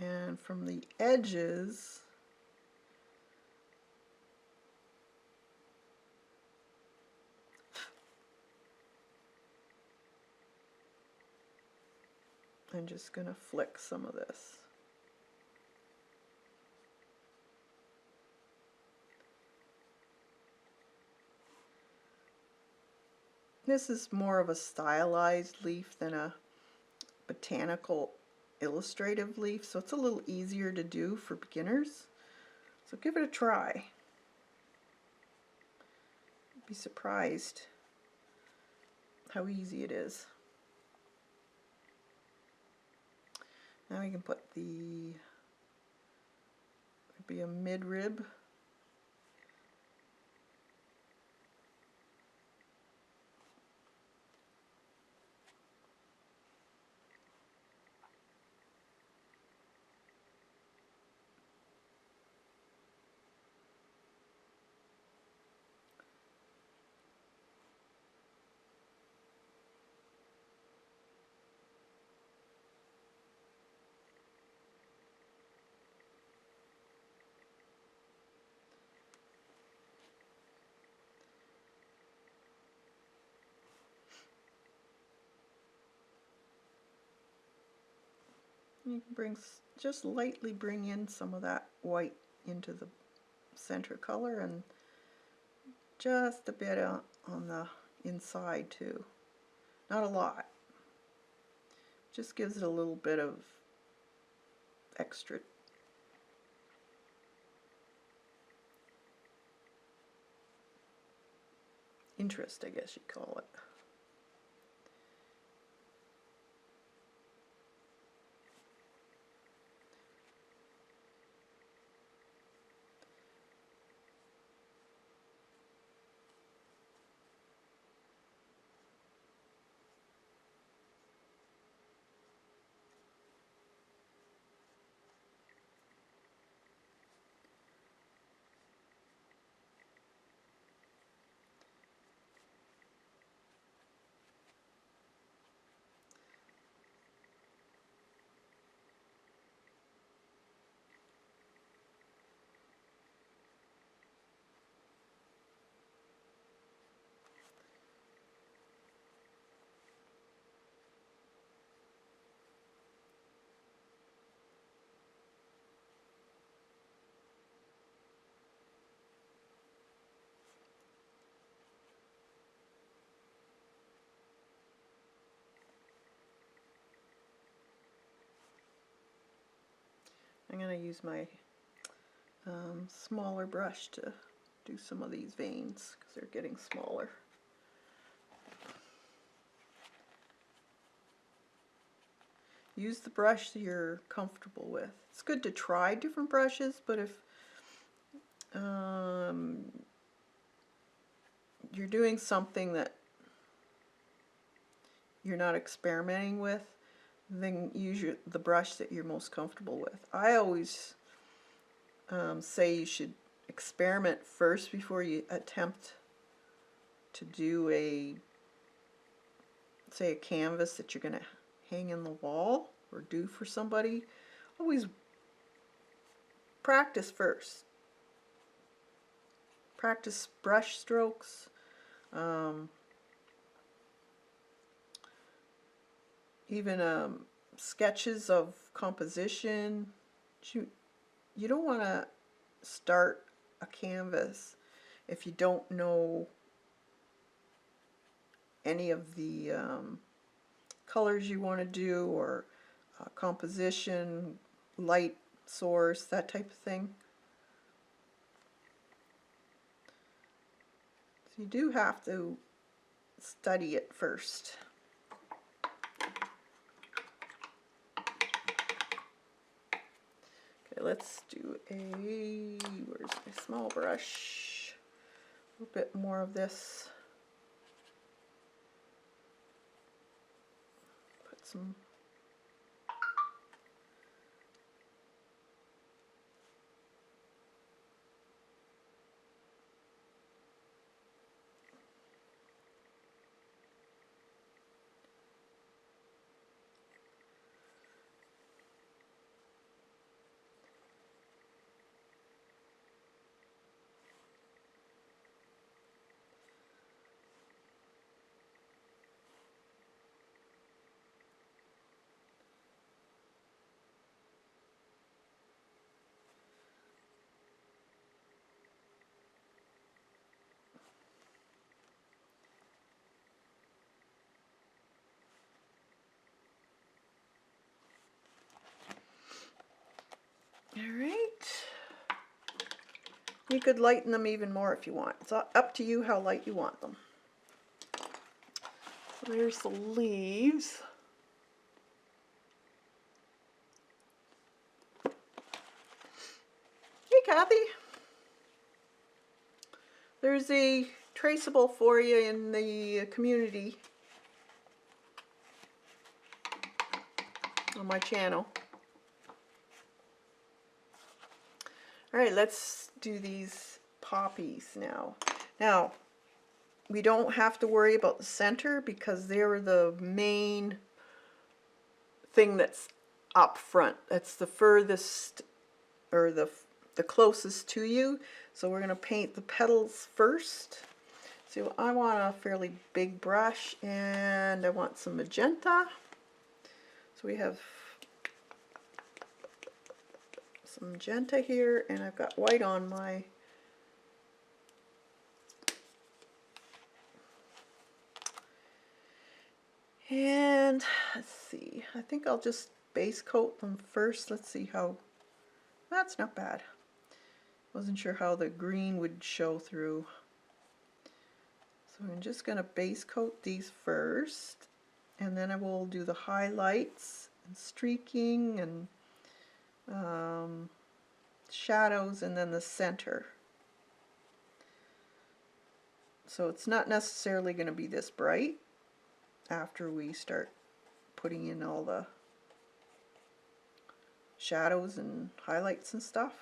And from the edges, I'm just going to flick some of this. This is more of a stylized leaf than a botanical illustrative leaf, so it's a little easier to do for beginners. So give it a try. You'd be surprised how easy it is. Now we can put the, it'd be a mid-rib. You can just lightly bring in some of that white into the center color, and just a bit on the inside too. Not a lot. Just gives it a little bit of extra interest, I guess you'd call it. I'm going to use my smaller brush to do some of these veins because they're getting smaller. Use the brush that you're comfortable with. It's good to try different brushes, but if you're doing something that you're not experimenting with, then use the brush that you're most comfortable with. I always say you should experiment first before you attempt to do say a canvas that you're going to hang in the wall or do for somebody. Always practice first. Practice brush strokes. Even sketches of composition. You don't want to start a canvas if you don't know any of the colors you want to do, or composition, light source, that type of thing. So you do have to study it first. Okay, let's do where's my small brush? A little bit more of this. Put some Alright. You could lighten them even more if you want. It's up to you how light you want them. So there's the leaves. Hey Kathy. There's a traceable for you in the community on my channel. Alright, let's do these poppies now. Now, we don't have to worry about the center because they're the main thing that's up front. That's the furthest, or the closest to you. So we're going to paint the petals first. So I want a fairly big brush, and I want some magenta. So we have some magenta here, and I've got white on my and let's see, I think I'll just base coat them first. Let's see how, that's not bad. Wasn't sure how the green would show through. So I'm just going to base coat these first, and then I will do the highlights and streaking and shadows, and then the center. So it's not necessarily going to be this bright after we start putting in all the shadows and highlights and stuff.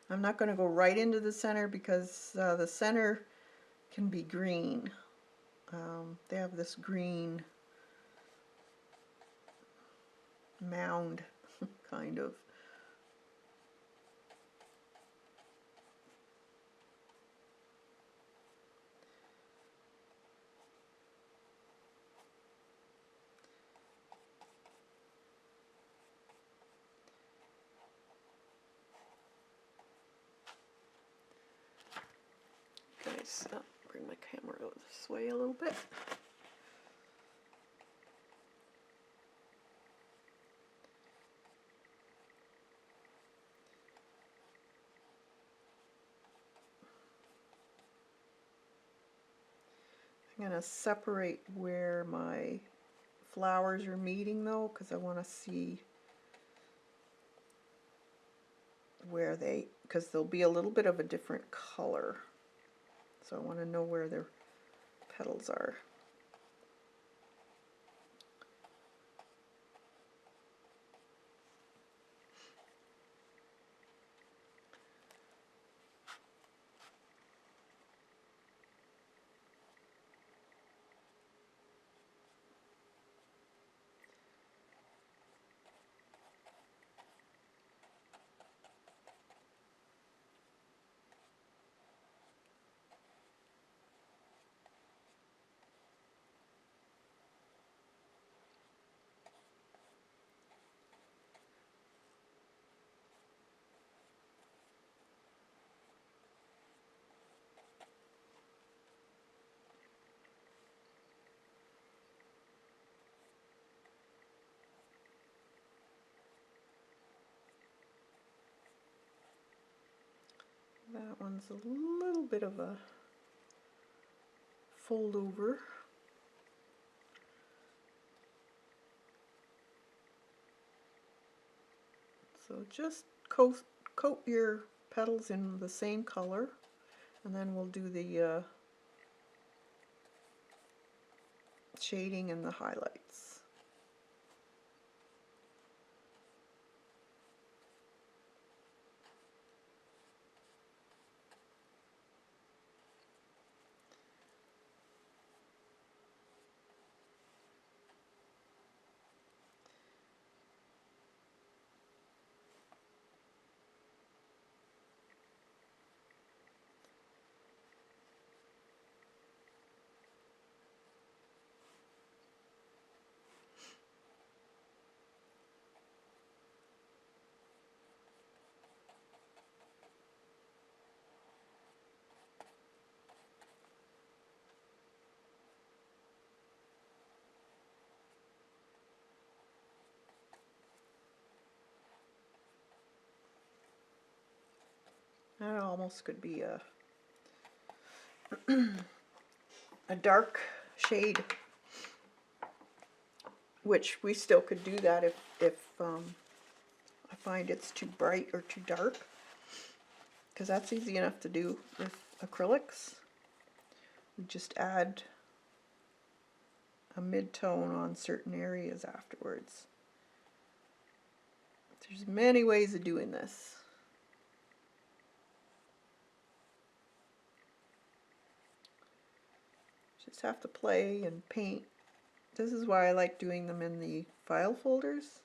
I'm not going to go right into the center because the center can be green. They have this green mound kind of. Guys, bring my camera out this way a little bit. I'm going to separate where my flowers are meeting though, because I want to see where they, because there'll be a little bit of a different color. So I want to know where their petals are. That one's a little bit of a fold over. So just coat your petals in the same color, and then we'll do the shading and the highlights. That almost could be a dark shade, which we still could do that if I find it's too bright or too dark, because that's easy enough to do with acrylics. We just add a mid-tone on certain areas afterwards. There's many ways of doing this. Just have to play and paint. This is why I like doing them in the file folders,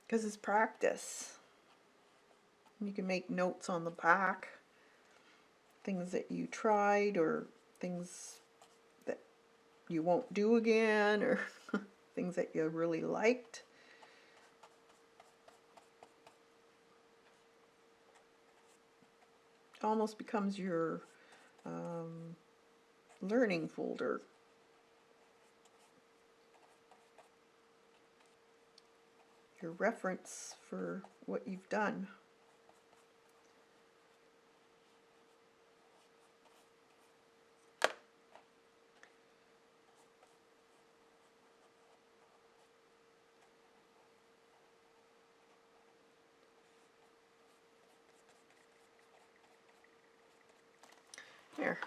because it's practice. You can make notes on the back, things that you tried or things that you won't do again, or things that you really liked. Almost becomes your learning folder. Your reference for what you've done. There.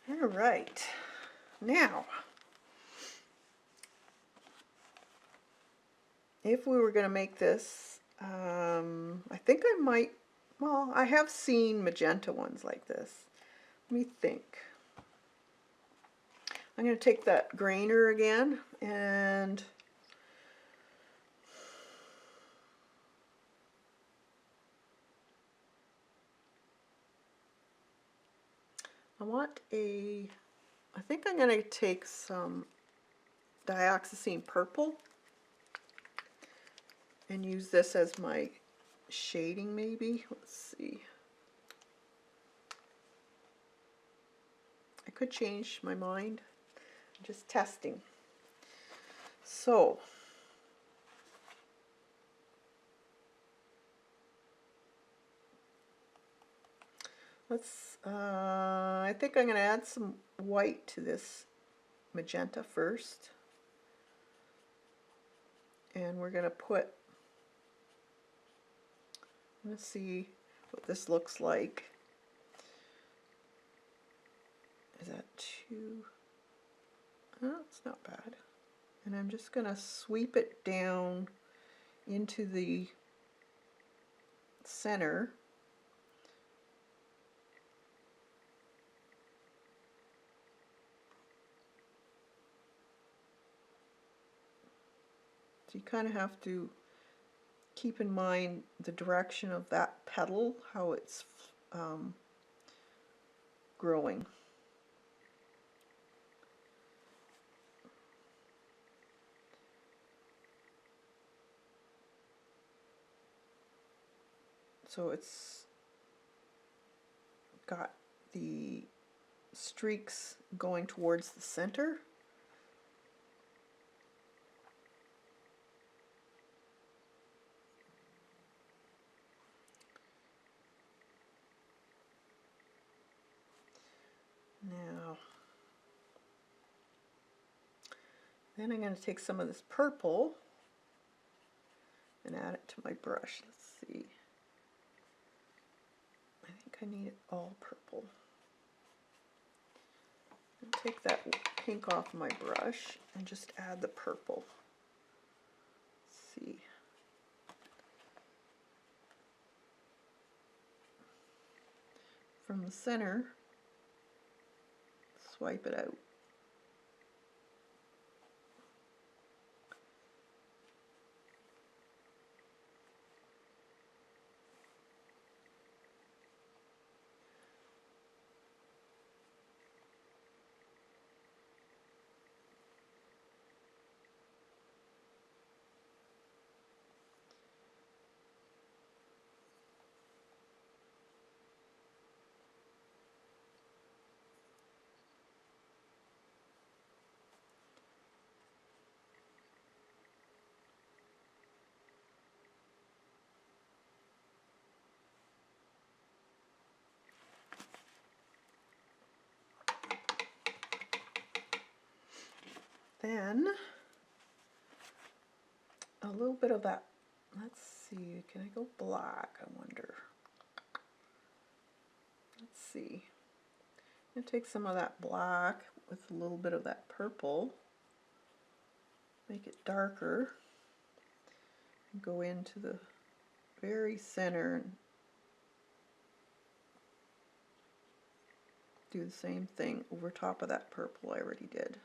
All right. Now, if we were going to make this, I think I might, well, I have seen magenta ones like this. Let me think. I'm going to take that grainer again and I think I'm going to take some dioxazine purple and use this as my shading maybe. Let's see. I could change my mind. I'm just testing. So, I think I'm going to add some white to this magenta first. And we're going to let's see what this looks like. Is that too? Oh, it's not bad. And I'm just going to sweep it down into the center. So you kind of have to keep in mind the direction of that petal, how it's growing. So it's got the streaks going towards the center. Now, then I'm going to take some of this purple and add it to my brush. Let's see. I think I need it all purple. And take that pink off my brush and just add the purple. Let's see. From the center, swipe it out. Then a little bit of that, let's see, can I go black, I wonder. Let's see. I'm going to take some of that black with a little bit of that purple, make it darker, and go into the very center and do the same thing over top of that purple I already did.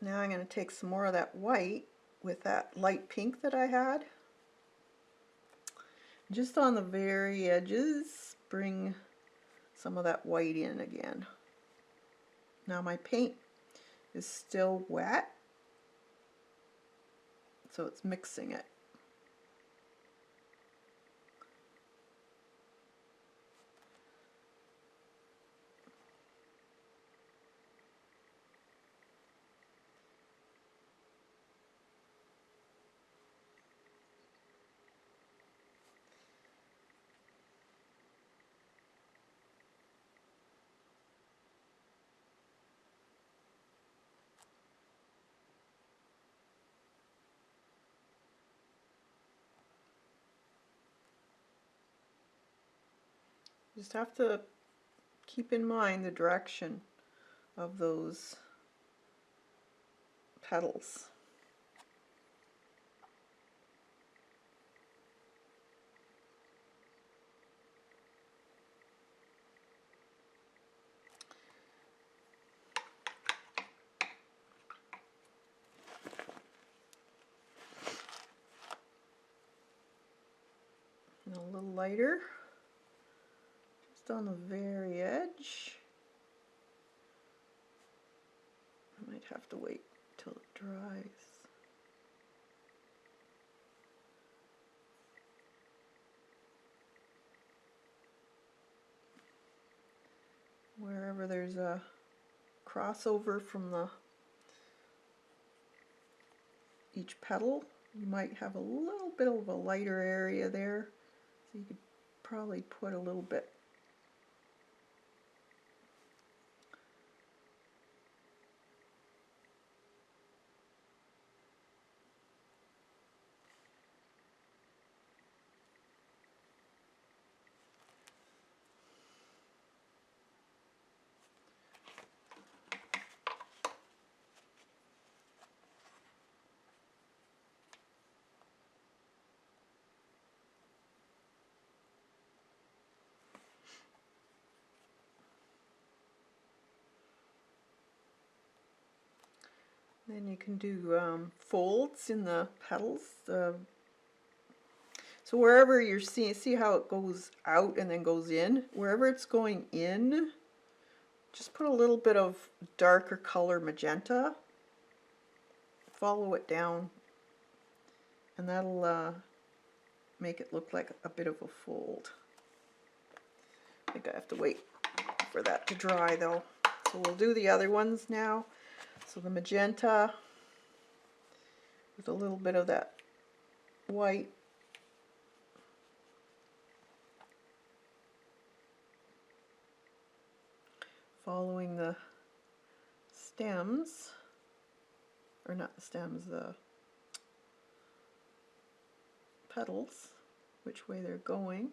Now I'm going to take some more of that white with that light pink that I had. Just on the very edges, bring some of that white in again. Now my paint is still wet, so it's mixing it. Just have to keep in mind the direction of those petals. And a little lighter, just on the very edge. I might have to wait till it dries. Wherever there's a crossover from each petal, you might have a little bit of a lighter area there, so you could probably put a little bit. Then you can do folds in the petals. So wherever you're seeing, see how it goes out and then goes in? Wherever it's going in, just put a little bit of darker color magenta. Follow it down, and that'll make it look like a bit of a fold. I think I have to wait for that to dry though. So we'll do the other ones now. So the magenta with a little bit of that white. Following the stems, or not the stems, the petals, which way they're going.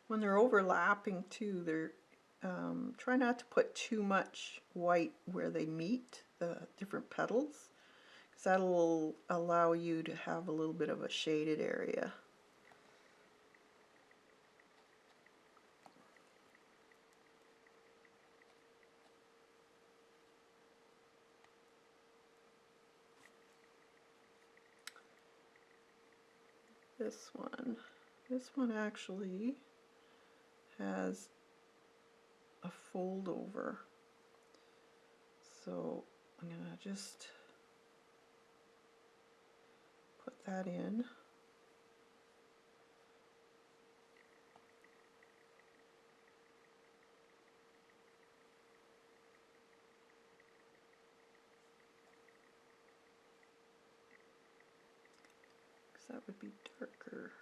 When they're overlapping too, they're try not to put too much white where they meet the different petals, because that'll allow you to have a little bit of a shaded area. This one actually has a fold over, so I'm gonna just put that in. because that would be darker.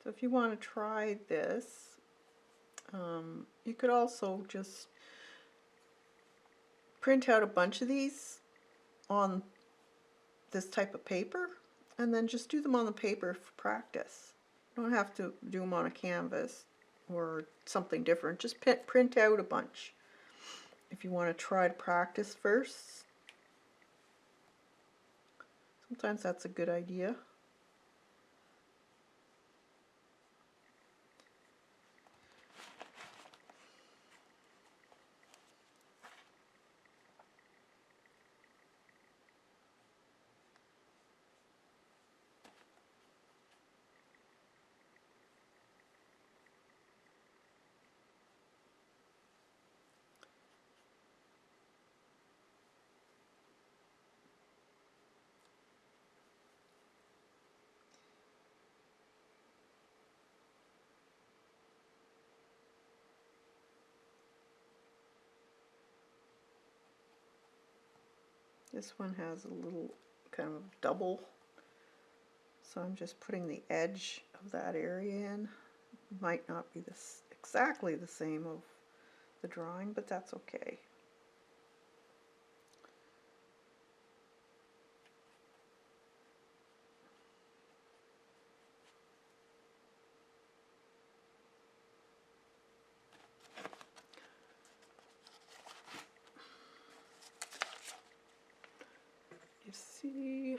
So if you want to try this, you could also just print out a bunch of these on this type of paper and then just do them on the paper for practice. You don't have to do them on a canvas or something different. Just print out a bunch if you want to try to practice first. Sometimes that's a good idea. This one has a little kind of double, so I'm just putting the edge of that area in. Might not be this exactly the same of the drawing, but that's okay. You see,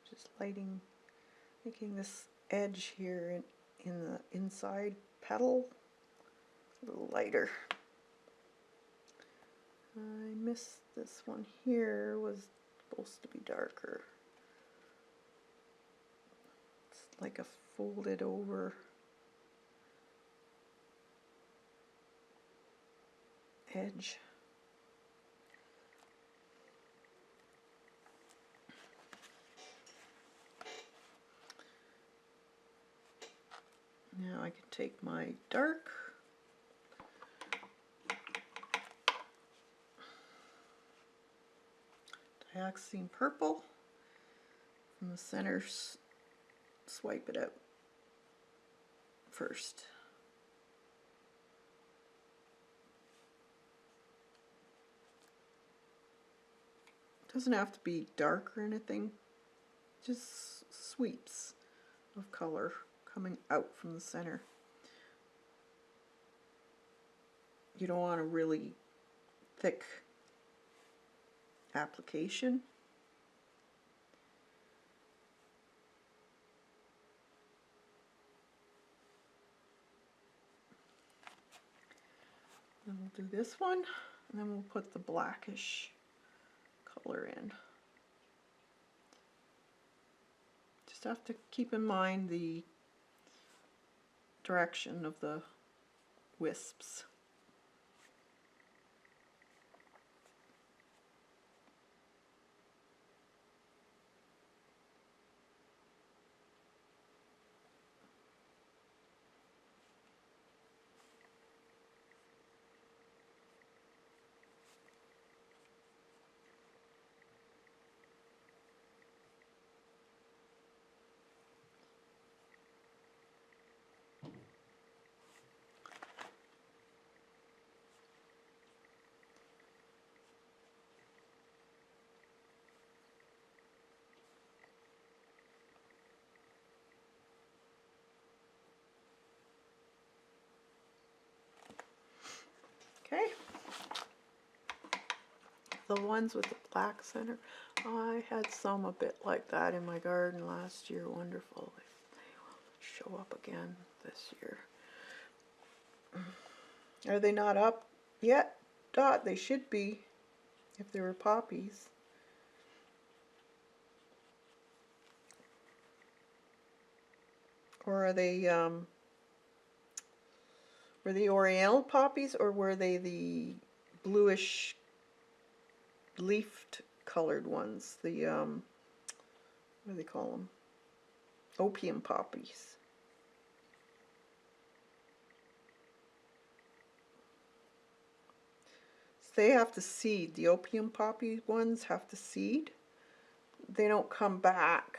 just making this edge here in the inside petal a little lighter. I missed this one here, was supposed to be darker. It's like a folded over edge. Now I can take my dark dioxazine purple from the center, swipe it out first. It doesn't have to be dark or anything, just sweeps of color coming out from the center. you don't want a really thick application. Then we'll do this one, and then we'll put the blackish color in. Just have to keep in mind the direction of the wisps. Okay. The ones with the black center, I had some a bit like that in my garden last year. Wonderful. They will show up again this year. Are they not up yet, Dot? They should be if they were poppies. Or are they were they oriental poppies, or were they the bluish leafed colored ones? The what do they call them? Opium poppies. So they have to seed. The opium poppy ones have to seed. They don't come back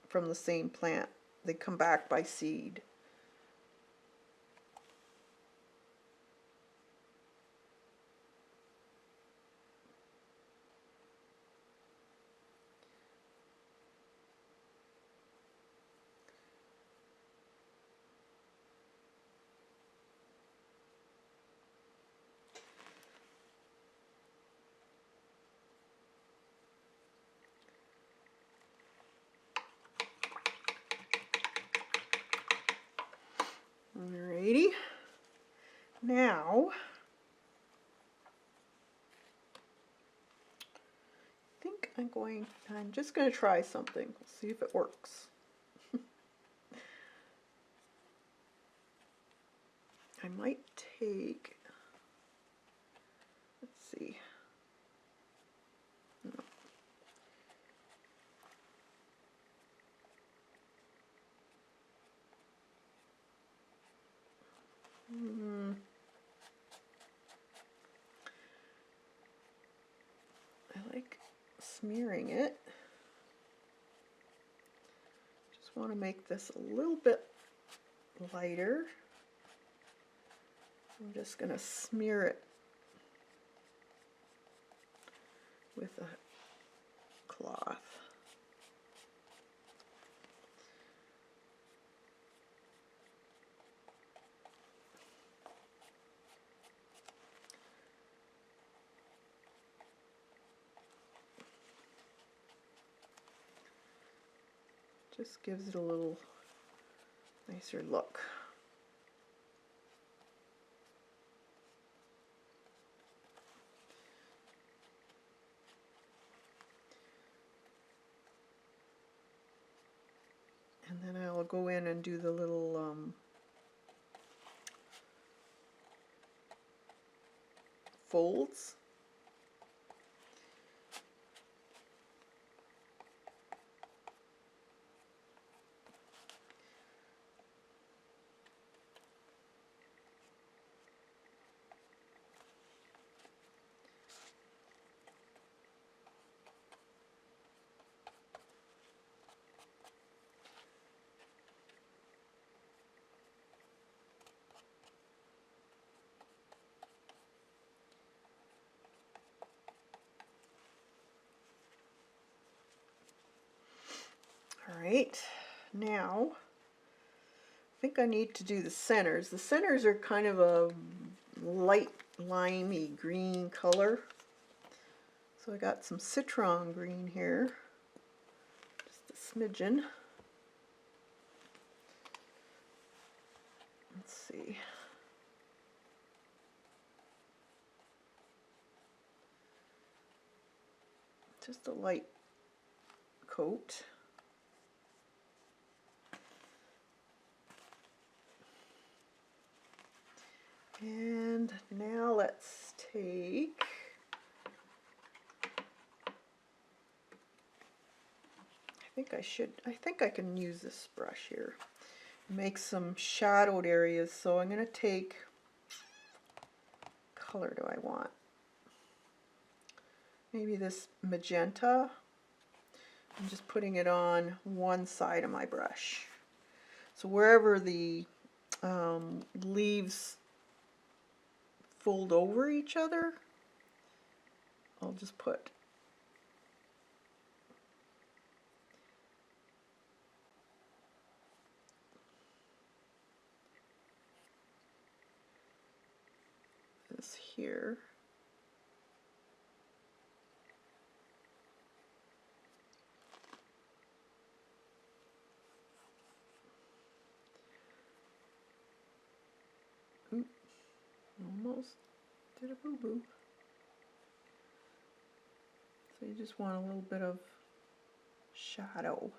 from the same plant. They come back by seed. Alrighty. Now, I think I'm just going to try something. See if it works. I might take, let's see. No. I like smearing it. Just want to make this a little bit lighter. I'm just going to smear it with a cloth. Just gives it a little nicer look. And then I'll go in and do the little folds. All right, now think I need to do the centers. The centers are kind of a light limey green color. So I got some citron green here, just a smidgen. Let's see. Just a light coat. And now let's take I think I can use this brush here. Make some shadowed areas. So I'm going to take, color do I want? Maybe this magenta. I'm just putting it on one side of my brush. So wherever the leaves fold over each other, I'll just put this here. Oop, almost did a boo-boo. So you just want a little bit of shadow.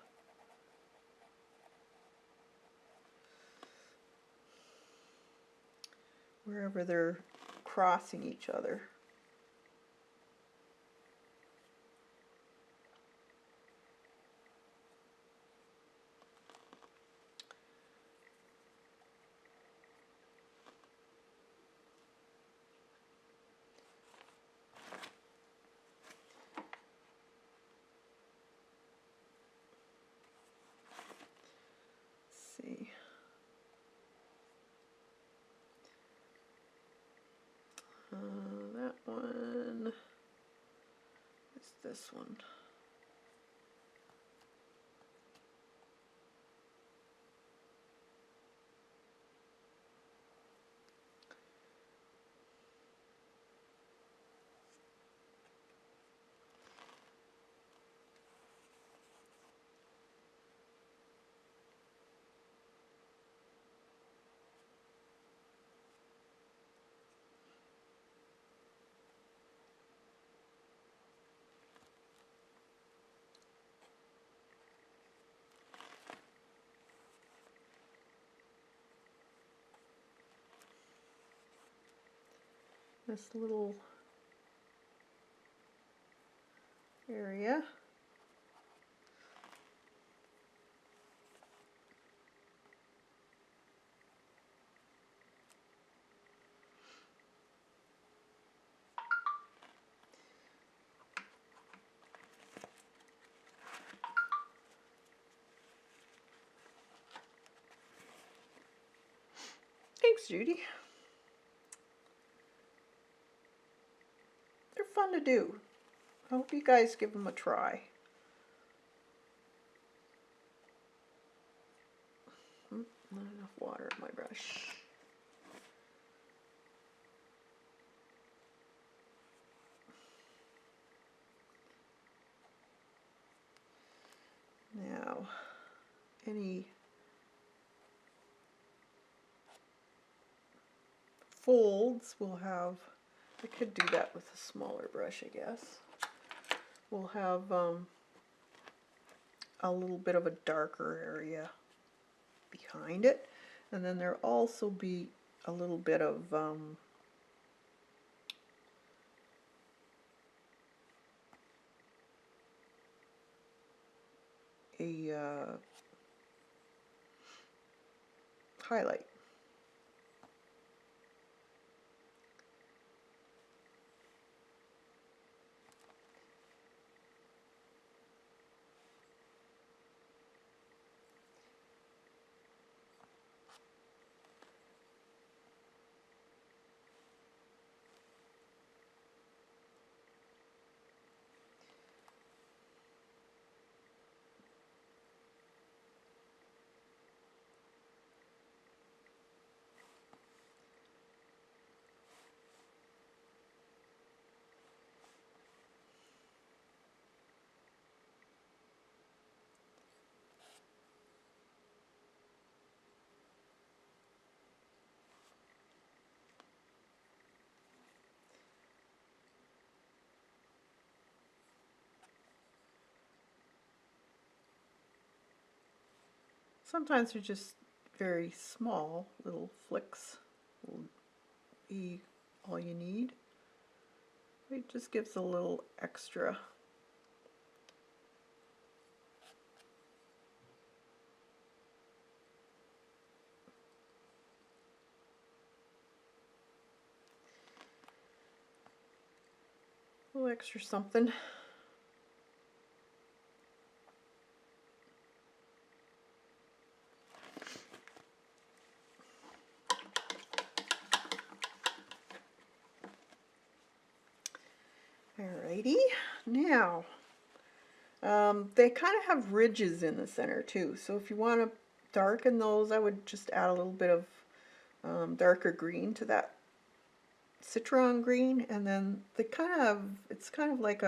Wherever they're crossing each other. See. That one is this one. This little area. Thanks, Judy. They're fun to do. I hope you guys give them a try. Not enough water in my brush. Now, any folds will have, I could do that with a smaller brush, I guess. We'll have a little bit of a darker area behind it, and then there'll also be a little bit of a highlight. Sometimes they're just very small little flicks will be all you need. It just gives a little extra. A little extra something. Alrighty, now they kind of have ridges in the center too, so if you want to darken those, I would just add a little bit of darker green to that citron green, and then they kind of, it's kind of like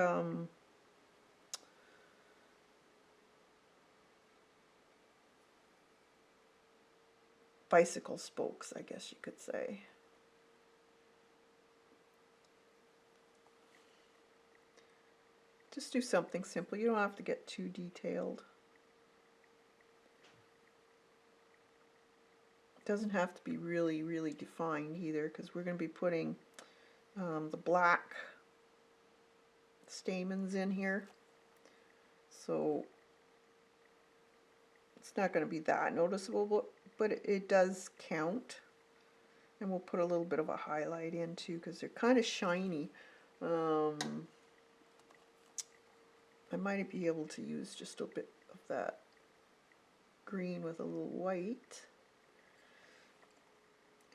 bicycle spokes, I guess you could say. Just do something simple. You don't have to get too detailed. It doesn't have to be really, really defined either, because we're going to be putting the black stamens in here. So it's not going to be that noticeable, but it does count. And we'll put a little bit of a highlight in too, because they're kind of shiny. I might be able to use just a bit of that green with a little white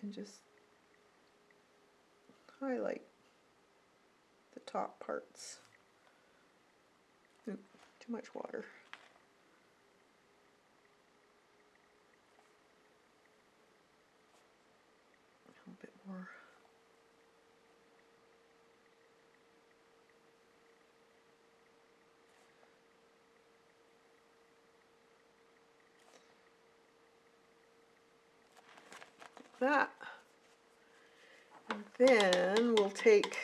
and just highlight the top parts. Oop, too much water. A little bit more. That. And then we'll take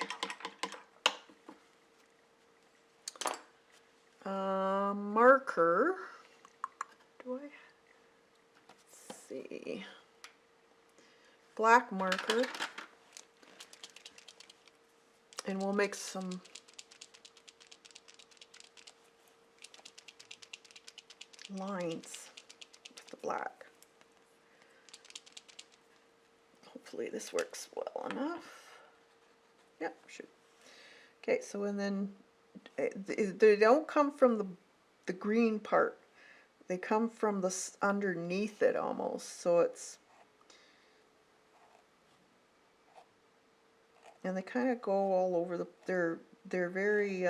a marker. Do I? Let's see. Black marker. And we'll make some lines with the black. Hopefully this works well enough. Yep, should. Okay, so and then they don't come from the green part. They come from the underneath it almost. So it's, and they kind of go all over the. They're very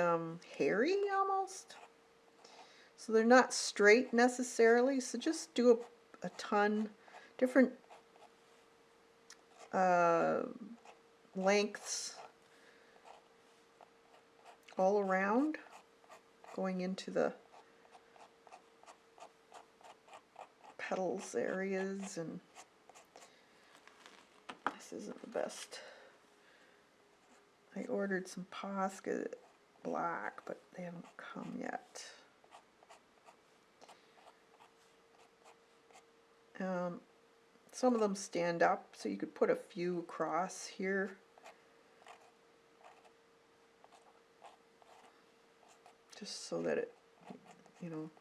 hairy almost. So they're not straight necessarily. So just do a ton different lengths all around, going into the petals areas, and this isn't the best. I ordered some Posca black, but they haven't come yet. Some of them stand up, so you could put a few across here. Just so that it, you know,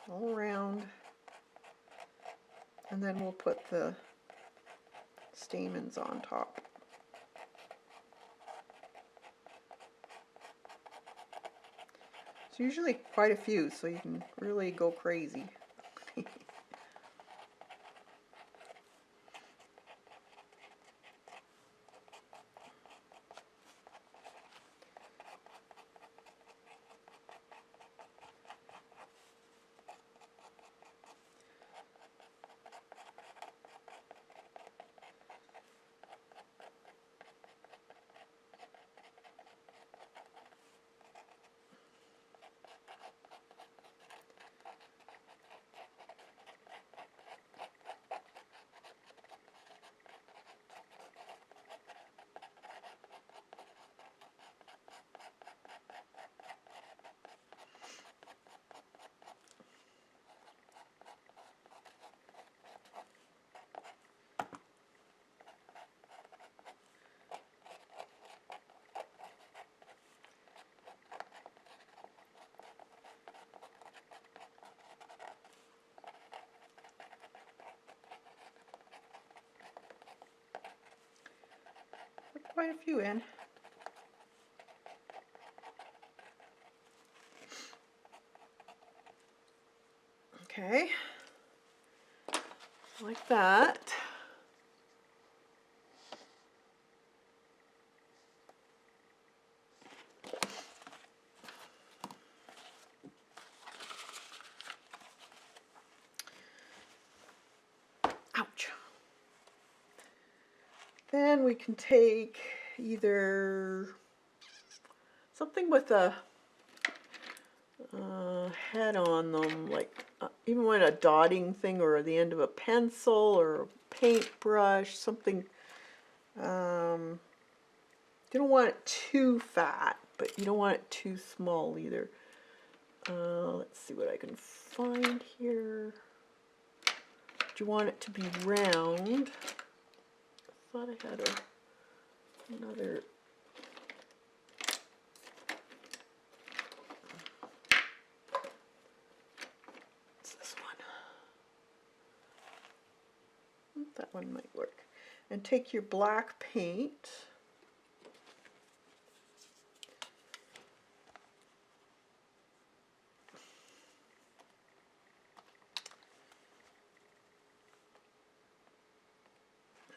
all around. And then we'll put the stamens on top. It's usually quite a few, so you can really go crazy. quite a few in. Okay, like that. Ouch. Then we can take either something with a head on them, like even with a dotting thing or the end of a pencil or a paintbrush, something. You don't want it too fat, but you don't want it too small either. Let's see what I can find here. Do you want it to be round? I thought I had another. What's this one? That one might work. And take your black paint.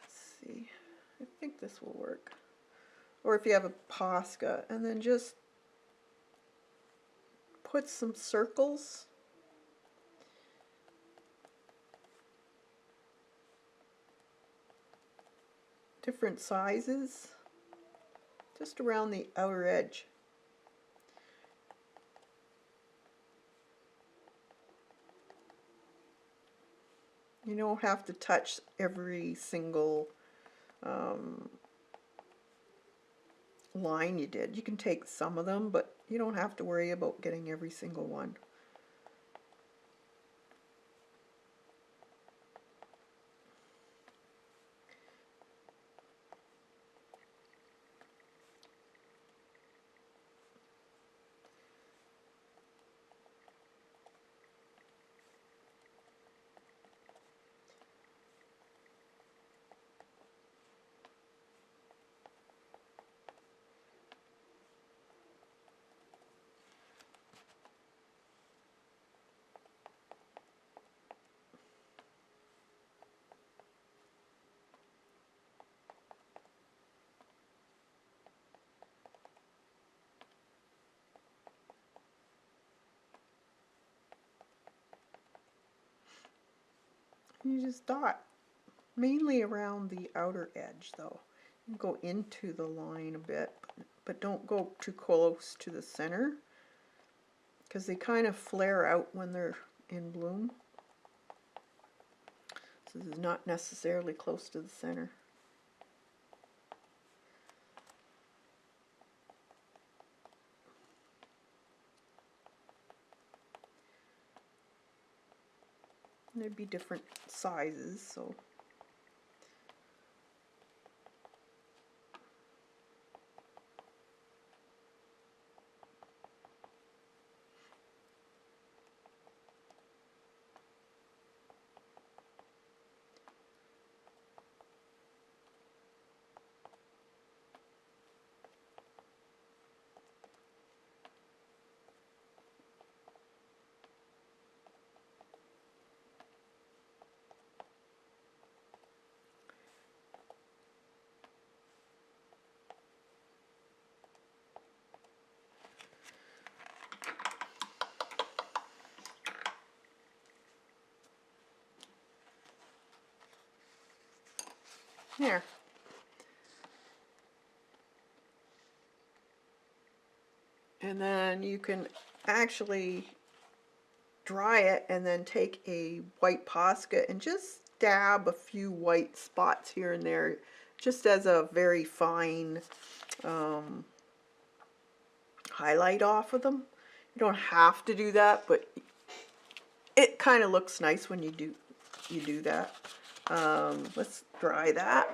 See, I think this will work. Or if you have a Posca, and then just put some circles. Different sizes, just around the outer edge. You don't have to touch every single line you did. You can take some of them, but you don't have to worry about getting every single one. You just dot, mainly around the outer edge though. You go into the line a bit, but don't go too close to the center, because they kind of flare out when they're in bloom. So this is not necessarily close to the center. And there'd be different sizes, so here. And then you can actually dry it and then take a white Posca and just dab a few white spots here and there, just as a very fine highlight off of them. You don't have to do that, but it kind of looks nice when you do that. Let's dry that.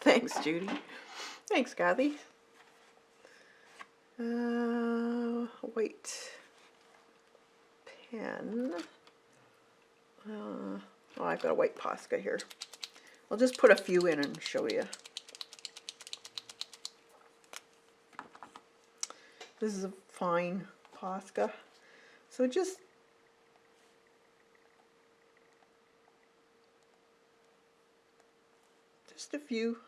Thanks, Judy. Thanks, Kathy. White pen. Oh, I've got a white Posca here. I'll just put a few in and show you. This is a fine Posca. So just a few.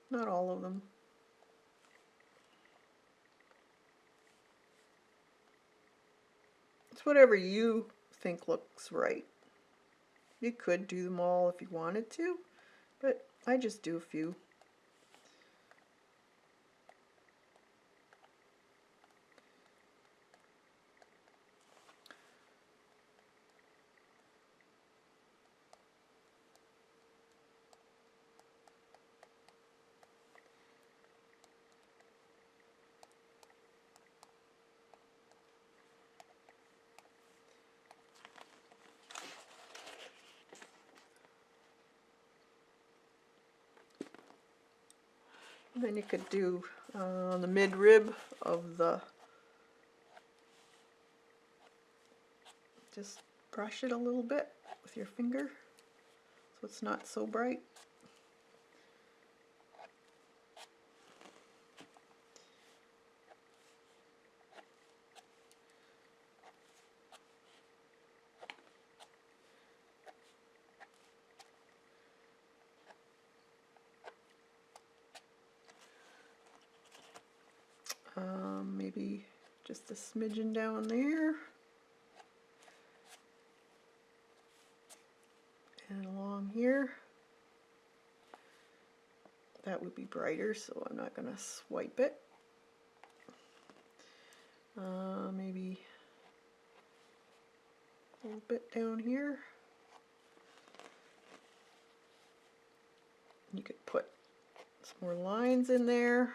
Not all of them. It's whatever you think looks right. You could do them all if you wanted to, but I just do a few. And then you could do the mid-rib of the, just brush it a little bit with your finger so it's not so bright. Maybe just a smidgen down there. And along here. That would be brighter, so I'm not going to swipe it. Maybe a little bit down here. You could put some more lines in there.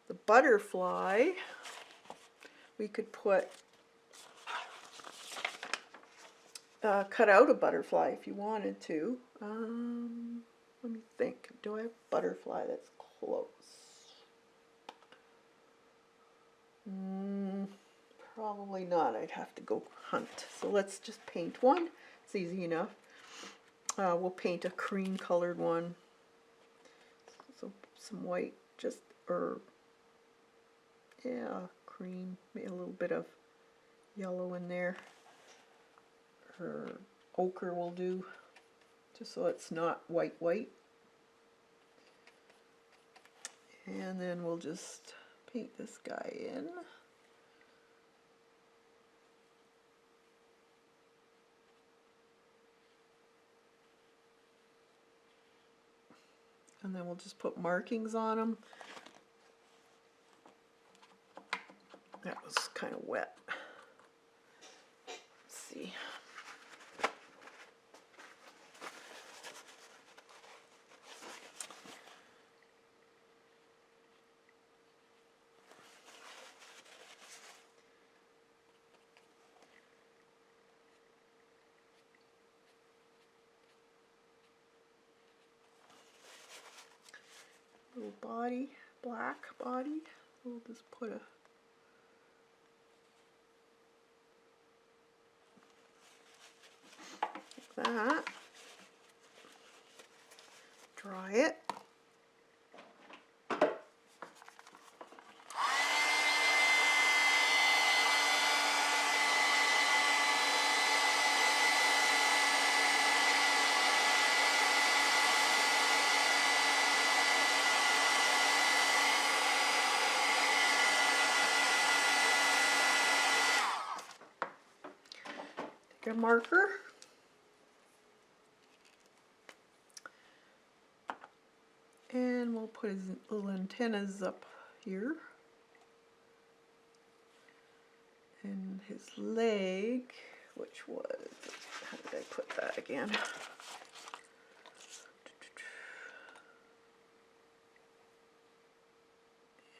The butterfly, we could put, cut out a butterfly if you wanted to. Let me think, do I have a butterfly that's close? Probably not, I'd have to go hunt. So let's just paint one, it's easy enough. We'll paint a cream colored one. So some white, just, or yeah, cream, maybe a little bit of yellow in there, or ochre will do, just so it's not white. And then we'll just paint this guy in. And then we'll just put markings on them. That was kind of wet. Let's see. Little body, black body. We'll just put a like that. Dry it. Take a marker. And we'll put his little antennas up here. And his leg, which was, how did I put that again?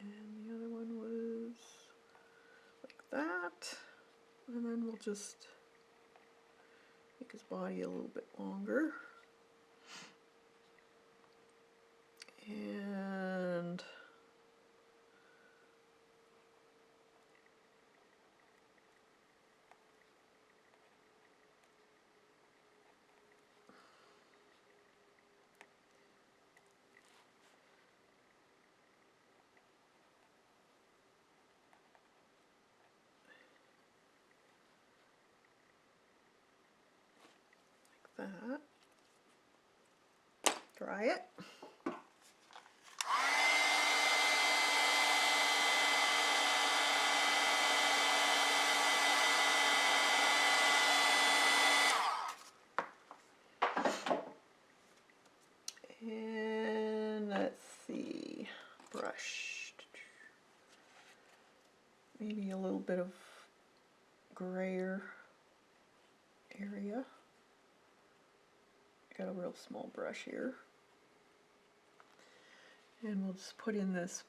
And the other one was that. And then we'll just make his body a little bit longer. And like that. Dry it. And let's see, brush. Maybe a little bit of grayer area. Got a real small brush here. And we'll just put in this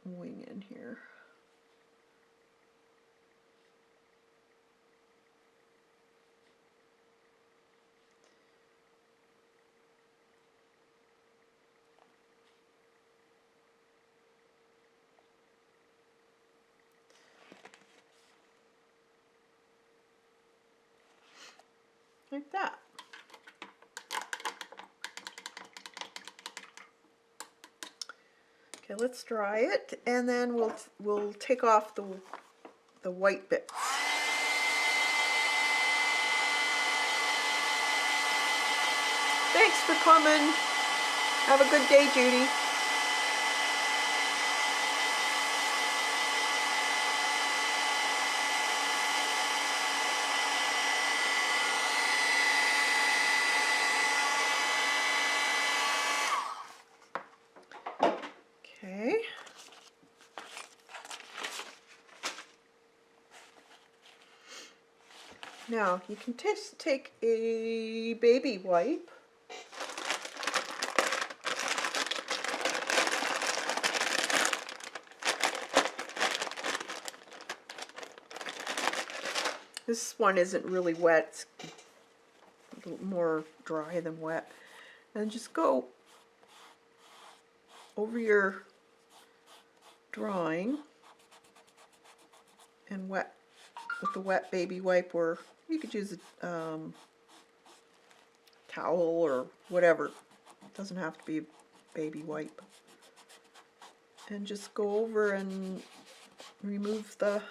wing in here. Like that. Okay, let's dry it, and then we'll take off the white bits. Thanks for coming. Have a good day, Judy. Okay. Now you can take a baby wipe . This one isn't really wet, it's a little more dry than wet. And just go over your drawing and wet with the wet baby wipe, or you could use a towel or whatever. It doesn't have to be a baby wipe. And just go over and remove the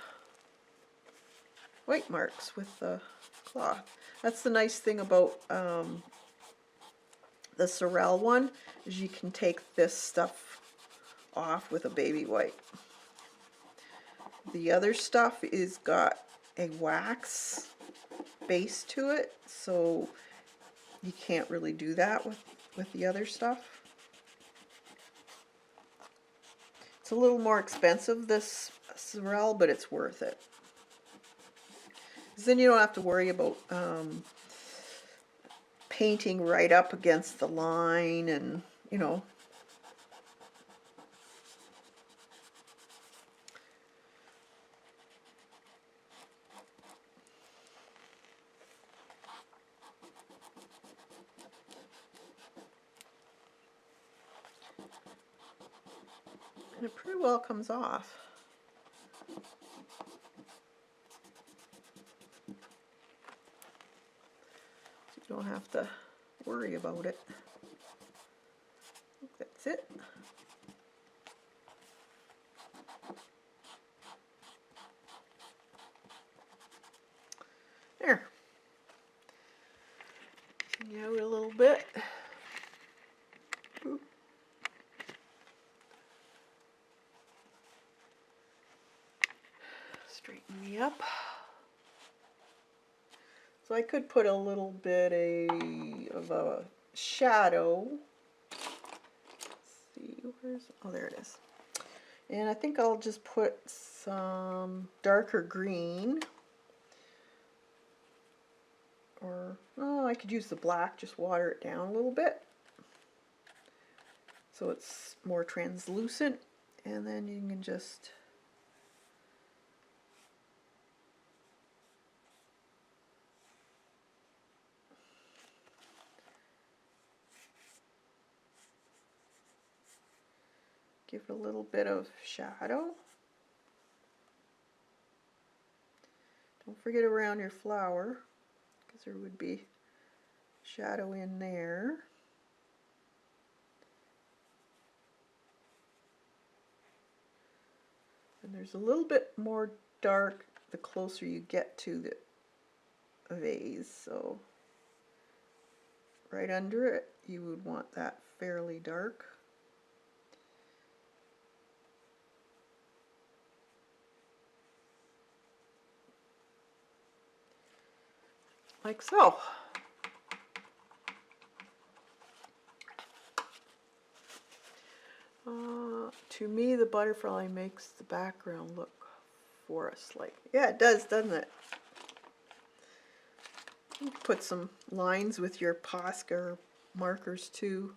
white marks with the cloth. That's the nice thing about the Sorel one, is you can take this stuff off with a baby wipe. The other stuff is got a wax base to it, so you can't really do that with the other stuff. It's a little more expensive, this Sorel, but it's worth it. Then you don't have to worry about painting right up against the line, and you know. And it pretty well comes off. You don't have to worry about it. I think that's it. There. Hang out a little bit. Oop. Straighten me up. So I could put a little bit of a shadow. Let's see, oh, there it is. And I think I'll just put some darker green or oh, I could use the black, just water it down a little bit so it's more translucent, and then you can just give it a little bit of shadow. Don't forget around your flower, because there would be shadow in there. And there's a little bit more dark the closer you get to the vase, so right under it you would want that fairly dark. Like so. To me, the butterfly makes the background look forest-like. Yeah, it does, doesn't it? You can put some lines with your Posca markers too,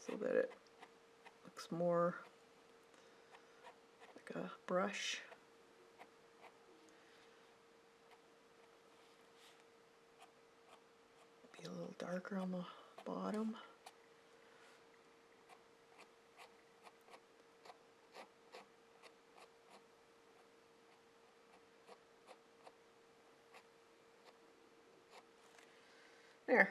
so that it looks more like a brush. Be a little darker on the bottom. There.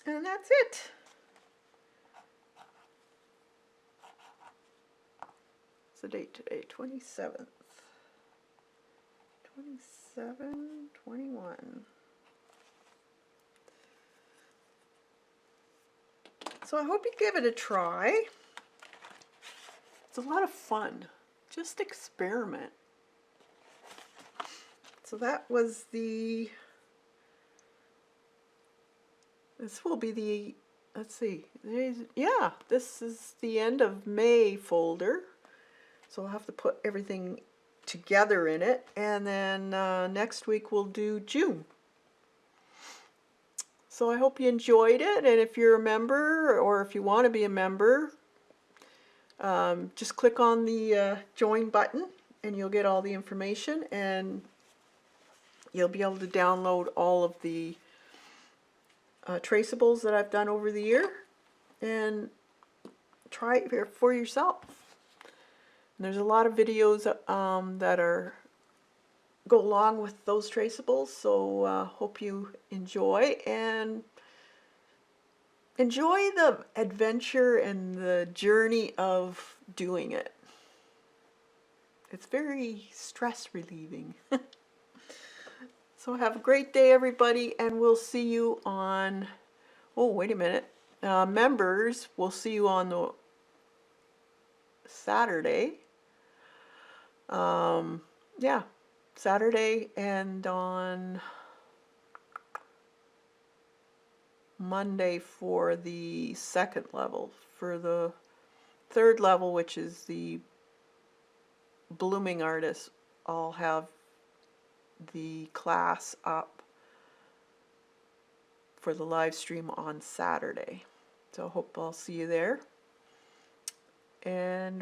And that's it. What's the date today? 27th. 27/21. So I hope you give it a try. It's a lot of fun. Just experiment. So that was the, this will be the, let's see, yeah, this is the end of May folder. So I'll have to put everything together in it, and then next week we'll do June. So I hope you enjoyed it, and if you're a member, or if you want to be a member, just click on the join button and you'll get all the information, and you'll be able to download all of the traceables that I've done over the year and try it for yourself. And there's a lot of videos that go along with those traceables, so hope you enjoy, and enjoy the adventure and the journey of doing it. It's very stress relieving. So have a great day, everybody, and we'll see you on, oh, wait a minute. Members, we'll see you on the Saturday. Yeah, Saturday, and on Monday for the second level. For the third level, which is the blooming artist, I'll have the class up for the live stream on Saturday. So I hope I'll see you there. And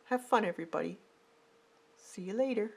have fun, everybody. See you later.